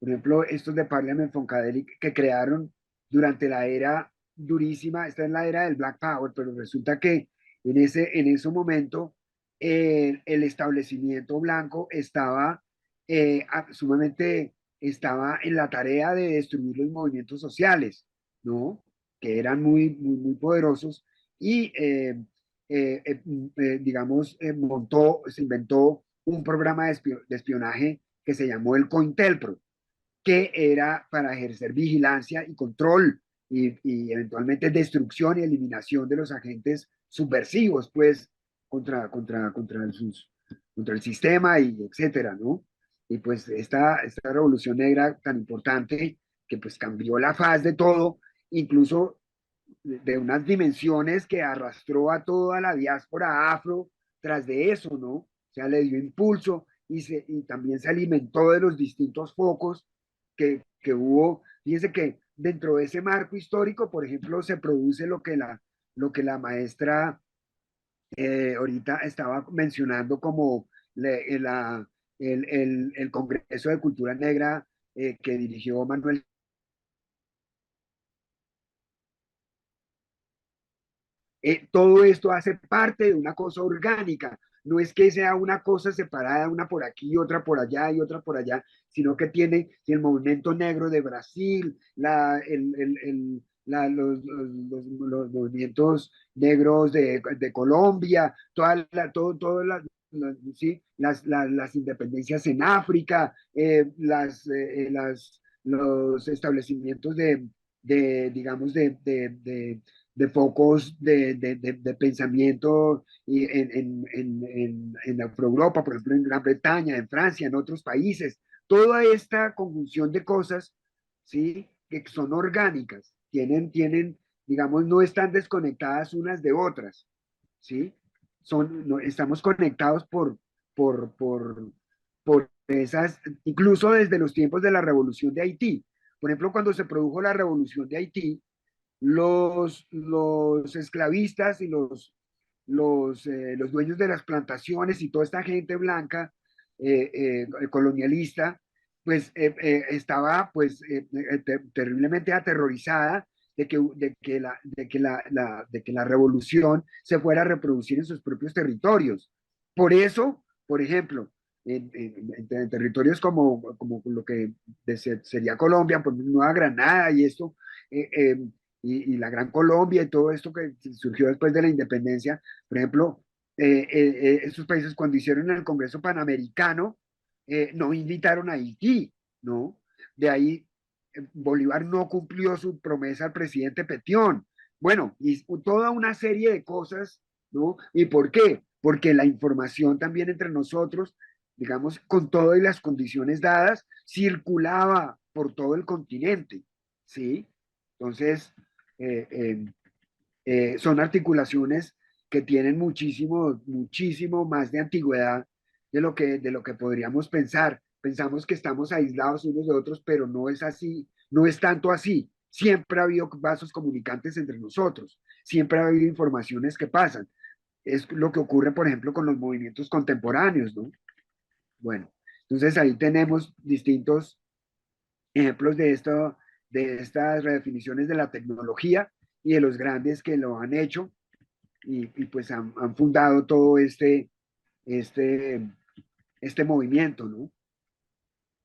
por ejemplo, estos de Parliament Funkadelic que crearon durante la era durísima, esta es la era del Black Power, pero resulta que en ese momento el establecimiento blanco estaba sumamente, estaba en la tarea de destruir los movimientos sociales, ¿no? Que eran muy poderosos y digamos, se inventó un programa de espionaje que se llamó el COINTELPRO, que era para ejercer vigilancia y control y eventualmente destrucción y eliminación de los agentes subversivos, pues, contra el sistema y etcétera, ¿no? Y pues esta revolución negra tan importante que pues cambió la faz de todo, incluso de unas dimensiones que arrastró a toda la diáspora afro tras de eso, ¿no? O sea, le dio impulso y también se alimentó de los distintos focos que hubo. Fíjense que dentro de ese marco histórico, por ejemplo, se produce lo que la maestra ahorita estaba mencionando como el Congreso de Cultura Negra que dirigió Manuel. Todo esto hace parte de una cosa orgánica. No es que sea una cosa separada, una por aquí, otra por allá y otra por allá, sino que tiene el movimiento negro de Brasil, los movimientos negros de Colombia, ¿sí? Las independencias en África, los establecimientos digamos, de focos de pensamiento y en Europa, por ejemplo, en Gran Bretaña, en Francia, en otros países. Toda esta conjunción de cosas, ¿sí? Que son orgánicas, digamos, no están desconectadas unas de otras, ¿sí? No, estamos conectados por esas, incluso desde los tiempos de la revolución de Haití. Por ejemplo, cuando se produjo la revolución de Haití, los esclavistas y los dueños de las plantaciones y toda esta gente blanca colonialista, pues estaba pues terriblemente aterrorizada de que la revolución se fuera a reproducir en sus propios territorios. Por eso, por ejemplo, en territorios como lo que sería Colombia, por Nueva Granada y esto, eh, eh, y la Gran Colombia y todo esto que surgió después de la independencia, por ejemplo, estos países cuando hicieron el Congreso Panamericano, no invitaron a Haití, ¿no? De ahí Bolívar no cumplió su promesa al presidente Petión. Bueno, y toda una serie de cosas, ¿no? ¿Y por qué? Porque la información también entre nosotros, digamos, con todas las condiciones dadas, circulaba por todo el continente, ¿sí? Entonces, eh, eh, son articulaciones que tienen muchísimo, muchísimo más de antigüedad de lo que podríamos pensar. Pensamos que estamos aislados unos de otros, pero no es así, no es tanto así. Siempre ha habido vasos comunicantes entre nosotros, siempre ha habido informaciones que pasan. Es lo que ocurre, por ejemplo, con los movimientos contemporáneos, ¿no? Bueno, entonces ahí tenemos distintos ejemplos de estas redefiniciones de la tecnología y de los grandes que lo han hecho y pues han fundado todo este, este movimiento, ¿no?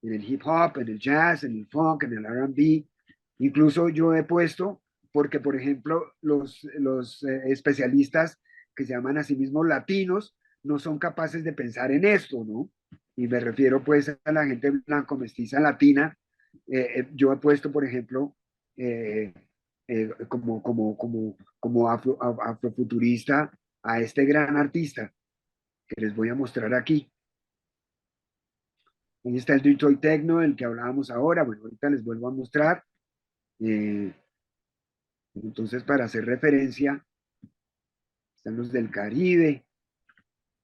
En el hip hop, en el jazz, en el funk, en el R&B. Incluso yo he puesto, porque por ejemplo los especialistas que se llaman a sí mismos latinos no son capaces de pensar en esto, ¿no? Y me refiero pues a la gente blanco, mestiza, latina. Yo he puesto, por ejemplo, eh, como afrofuturista a este gran artista que les voy a mostrar aquí. Ahí está el Detroit Techno, del que hablábamos ahora. Bueno, ahorita les vuelvo a mostrar. Eh, entonces, para hacer referencia, están los del Caribe.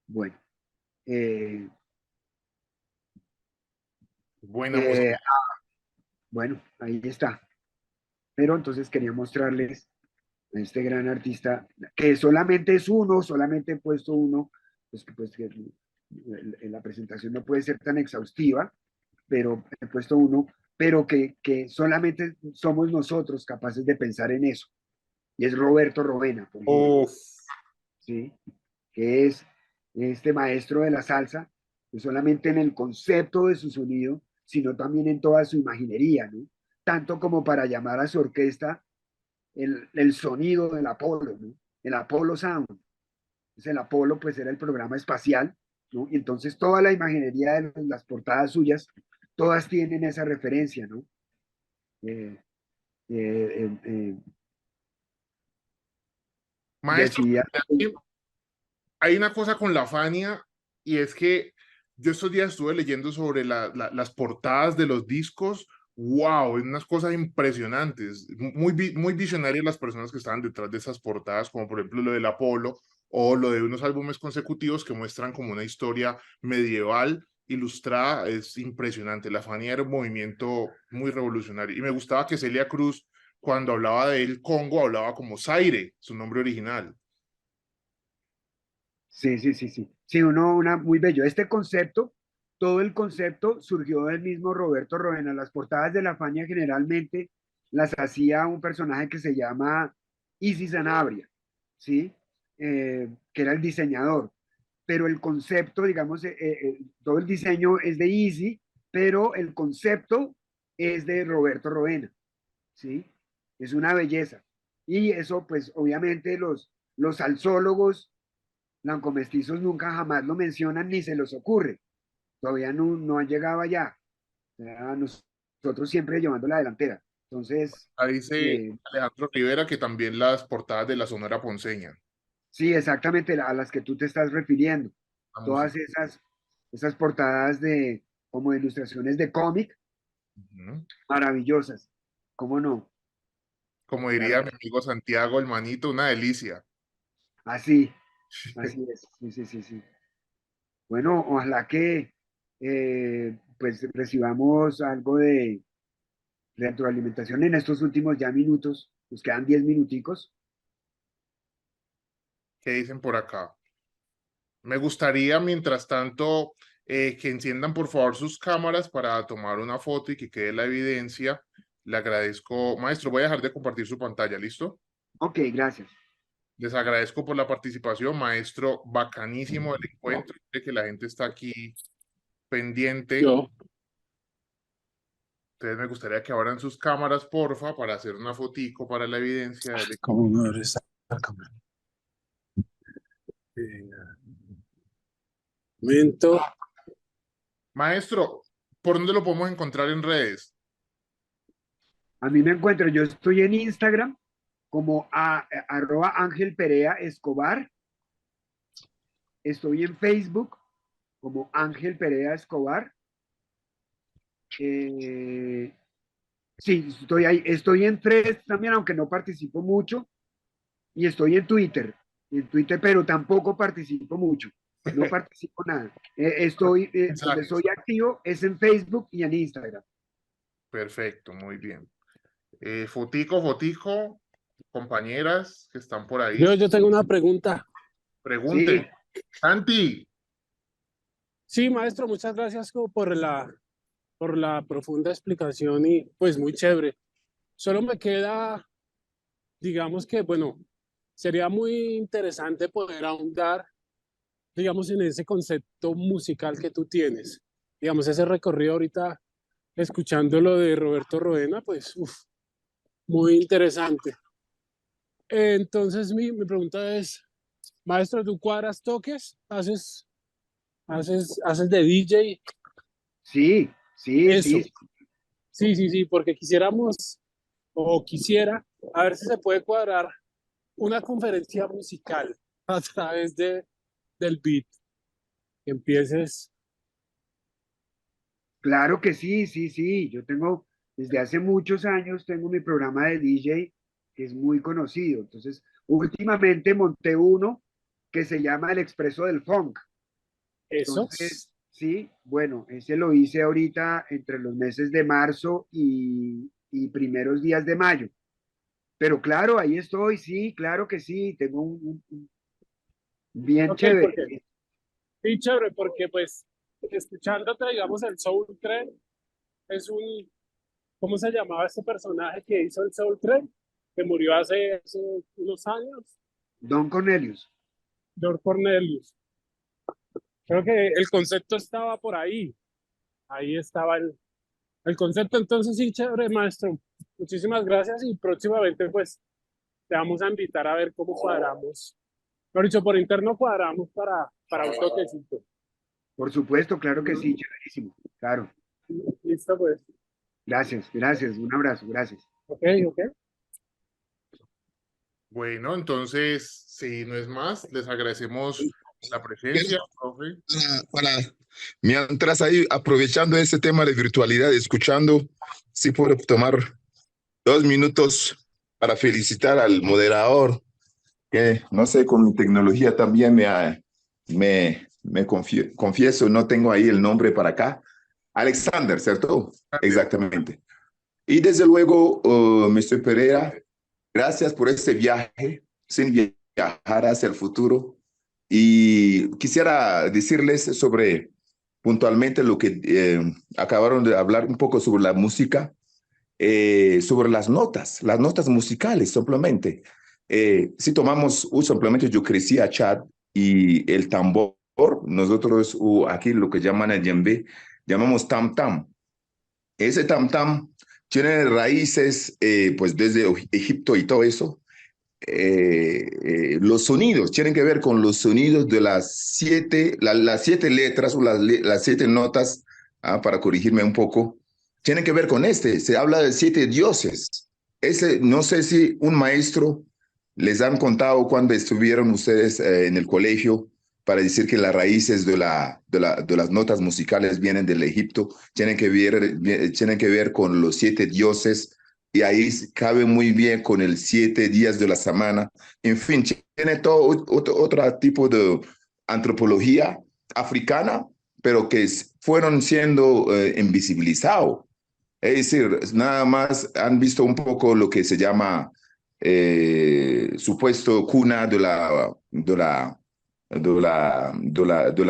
Bueno, eh, Buena música. eh, bueno, ahí está. Pero entonces quería mostrarles a este gran artista, que solamente es uno, solamente he puesto uno, pues que la presentación no puede ser tan exhaustiva, pero he puesto uno, pero que solamente somos nosotros capaces de pensar en eso. Y es Roberto Rovena, por ejemplo, Uf, ¿sí? Que es este maestro de la salsa, no solamente en el concepto de su sonido, sino también en toda su imaginería, ¿no? Tanto como para llamar a su orquesta el sonido del Apolo, ¿no? El Apolo Sound. Entonces el Apolo pues era el programa espacial, ¿no? Y entonces toda la imaginería de las portadas suyas, todas tienen esa referencia, ¿no? Eh, eh, eh, maestro, decía, hay una cosa con la Fania y es que yo estos días estuve leyendo sobre las portadas de los discos. Wow, unas cosas impresionantes, muy visionarias las personas que estaban detrás de esas portadas, como por ejemplo lo del Apolo o lo de unos álbumes consecutivos que muestran como una historia medieval ilustrada. Es impresionante. La Fania era un movimiento muy revolucionario y me gustaba que Celia Cruz, cuando hablaba del Congo, hablaba como Zaire, su nombre original. sí, sí, sí, sí, sí, una muy bello. Este concepto, todo el concepto surgió del mismo Roberto Roena. Las portadas de la Fania generalmente las hacía un personaje que se llama Isis Sanabria, ¿sí? Que era el diseñador. Pero el concepto, digamos, todo el diseño es de Easy, pero el concepto es de Roberto Roena, ¿sí? Es una belleza. Y eso, pues, obviamente los salsólogos blancomestizos nunca jamás lo mencionan ni se les ocurre. Todavía no han llegado allá. O sea, nosotros siempre llevando la delantera. Entonces, Ahí dice eh, Alejandro Rivera que también las portadas de la Sonora Ponceña, sí, exactamente a las que tú te estás refiriendo. la Todas música. esas portadas de como de ilustraciones de cómic, Ujú. maravillosas. ¿Cómo no? Como Claro diría que mi sí. amigo Santiago, el manito, una delicia. Así, así es. Sí, sí, sí, sí. Bueno, ojalá que pues recibamos algo retroalimentación en estos últimos ya minutos. Nos quedan 10 minuticos. ¿Qué dicen por acá? Me gustaría, mientras tanto, que enciendan por favor sus cámaras para tomar una foto y que quede la evidencia. Le agradezco. Maestro, voy a dejar de compartir su pantalla, ¿listo? Ok, gracias. Les agradezco por la participación, maestro. Bacanísimo el encuentro, de que la gente está aquí pendiente. Yo, Entonces me gustaría que abran sus cámaras, porfa, para hacer una fotico para la evidencia. ¿cómo me abre esta cámara? Momento. Maestro, ¿por dónde lo podemos encontrar en redes? A mí me encuentro, yo estoy en Instagram como @Ángel Perea Escobar. Estoy en Facebook como Ángel Perea Escobar. Sí, estoy ahí. Estoy en Threads también, aunque no participo mucho. Y estoy en Twitter, pero tampoco participo mucho. No participo nada. Donde soy activo es en Facebook y en Instagram. Perfecto, muy bien. Fotico, compañeras que están por ahí. Yo tengo una pregunta. Pregunten. Sí. Santi, Sí, maestro, muchas gracias por la profunda explicación y pues muy chévere. Solo me queda, digamos que, bueno, sería muy interesante poder ahondar, digamos, en ese concepto musical que tú tienes. Digamos, ese recorrido ahorita, escuchando lo de Roberto Roena, pues, muy interesante. Entonces, mi pregunta es, maestro, ¿tú cuadras toques? ¿Haces de DJ? Sí, sí, Eso. sí. Sí, porque quisiera, a ver si se puede cuadrar una conferencia musical a través del beat. Que empieces. Claro que sí, sí, sí. Yo tengo, desde hace muchos años, tengo mi programa de DJ que es muy conocido. Entonces, últimamente monté uno que se llama El Expreso del Funk. Eso. Entonces, sí, bueno, ese lo hice ahorita entre los meses de marzo y primeros días de mayo. Pero claro, ahí estoy, sí, claro que sí, tengo un bien Ok, chévere. porque, sí, chévere, porque pues escuchándote, digamos, el Soul Train es ¿cómo se llamaba ese personaje que hizo el Soul Train? Que murió hace unos años, Don Cornelius. George Cornelius. Creo que el concepto estaba por ahí. Ahí estaba el concepto. Entonces, sí, chévere, maestro. Muchísimas gracias y próximamente, pues, te vamos a invitar a ver cómo cuadramos. Por dicho, por interno cuadramos para un toquecito. Por supuesto, claro que sí, chéverísimo. Claro. Listo, pues. Gracias, gracias. Un abrazo, gracias. Ok. bueno, entonces, si no es más, les agradecemos la presencia, profe. Mientras ahí, aprovechando ese tema de virtualidad, escuchando, si puedo tomar 2 minutos para felicitar al moderador, que no sé, con mi tecnología también confieso, no tengo ahí el nombre para acá. Alexander, ¿cierto? Exactamente. Y desde luego, Mr. Pereira, gracias por este viaje, sin viajar hacia el futuro. Y quisiera decirles sobre puntualmente lo que acabaron de hablar un poco sobre la música, sobre las notas musicales simplemente. Si tomamos simplemente yo crecí a Chad y el tambor, nosotros aquí lo que llaman el djembe, llamamos tam tam. Ese tam tam tiene raíces pues desde Egipto y todo eso. Los sonidos tienen que ver con los sonidos de las 7 letras o las 7 notas, para corregirme un poco, tienen que ver con se habla de 7 dioses. No sé si un maestro les han contado cuando estuvieron ustedes en el colegio para decir que las raíces de las notas musicales vienen del Egipto, tienen que ver con los 7 dioses, y ahí cabe muy bien con el 7 días de la semana. En fin, tiene todo otro tipo de antropología africana, pero que fueron siendo invisibilizados Es decir, nada más han visto un poco lo que se llama supuesto cuna de la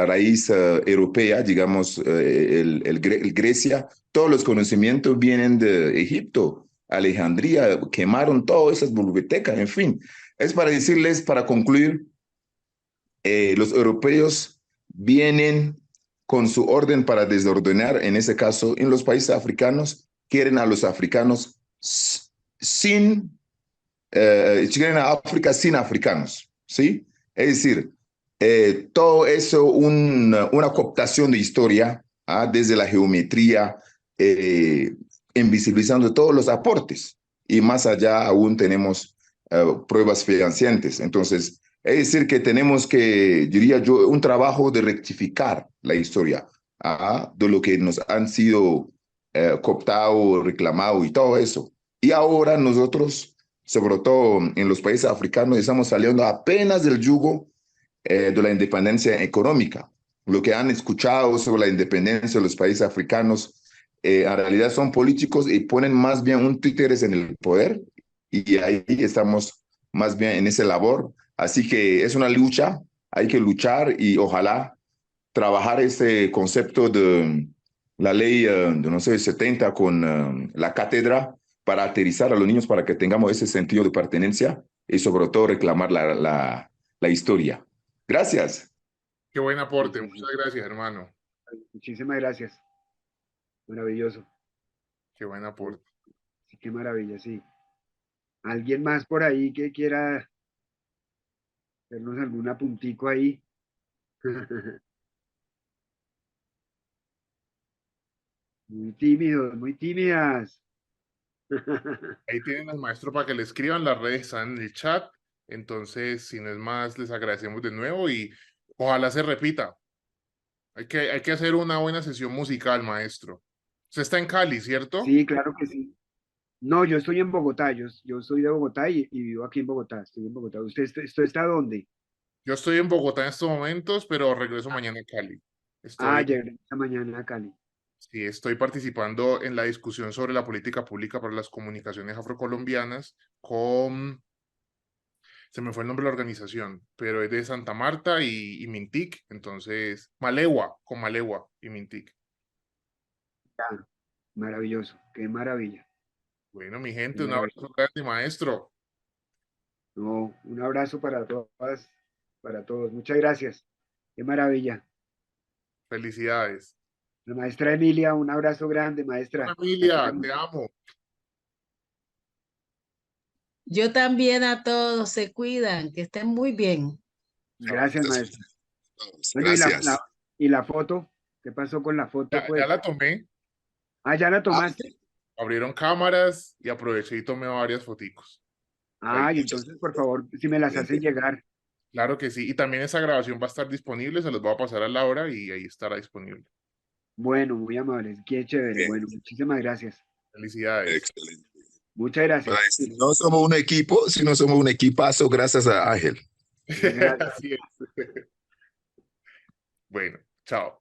raíz europea, digamos, el Grecia. Todos los conocimientos vienen de Egipto, Alejandría, quemaron todas esas bibliotecas, en fin. Es para decirles, para concluir, los europeos vienen con su orden para desordenar, en ese caso, en los países africanos, quieren a los africanos quieren a África sin africanos, ¿sí? Es decir, todo eso, una cooptación de historia, desde la geometría, invisibilizando todos los aportes, y más allá aún tenemos pruebas fehacientes. Entonces, es decir, que tenemos que, diría yo, un trabajo de rectificar la historia de lo que nos han sido cooptado, reclamado y todo eso. Y ahora nosotros, sobre todo en los países africanos, estamos saliendo apenas del yugo de la independencia económica. Lo que han escuchado sobre la independencia de los países africanos en realidad son políticos y ponen más bien un títeres en el poder, y ahí estamos más bien en esa labor. Así que es una lucha, hay que luchar y ojalá trabajar ese concepto de la ley de, no sé, 70 con la cátedra para aterrizar a los niños para que tengamos ese sentido de pertenencia y sobre todo reclamar la historia. Gracias. Qué buen aporte. Muchas gracias, hermano. Muchísimas gracias. Maravilloso. Qué buen aporte. Sí, qué maravilla, sí. ¿Alguien más por ahí que quiera hacernos algún apuntico ahí? Muy tímidos, muy tímidas. Ahí tienen al maestro para que le escriban, las redes están en el chat. Entonces, si no es más, les agradecemos de nuevo y ojalá se repita. Hay que hacer una buena sesión musical, maestro. Usted está en Cali, ¿cierto? Sí, claro que sí. No, yo estoy en Bogotá, yo soy de Bogotá y vivo aquí en Bogotá, estoy en Bogotá. ¿Usted está dónde? Yo estoy en Bogotá en estos momentos, pero regreso mañana a Cali. Llegué esta mañana a Cali. Sí, estoy participando en la discusión sobre la política pública para las comunicaciones afrocolombianas con, se me fue el nombre de la organización, pero es de Santa Marta y Mintic, entonces, Malewa, con Malewa y Mintic. Maravilloso, qué maravilla. Bueno, mi gente, un abrazo grande, maestro. No, un abrazo para todas, para todos. Muchas gracias. Qué maravilla. Felicidades. La maestra Emilia, un abrazo grande, maestra. Emilia, te amo. Yo también, a todos, se cuidan, que estén muy bien. Gracias, maestra. Bueno, Gracias. ¿y la foto? ¿Qué pasó con la foto, pues? Ya la tomé. ¿Ya la tomaste? Abrieron cámaras y aproveché y tomé varias foticos. Y entonces, por favor, si me las hacen llegar. Claro que sí. Y también esa grabación va a estar disponible, se los voy a pasar a Laura y ahí estará disponible. Bueno, muy amables, qué chévere. Bien. Bueno, muchísimas gracias. Felicidades. Excelente. Muchas gracias. Si no somos un equipo, si no somos un equipazo, gracias a Ángel. Gracias. Así es. Bueno, chao.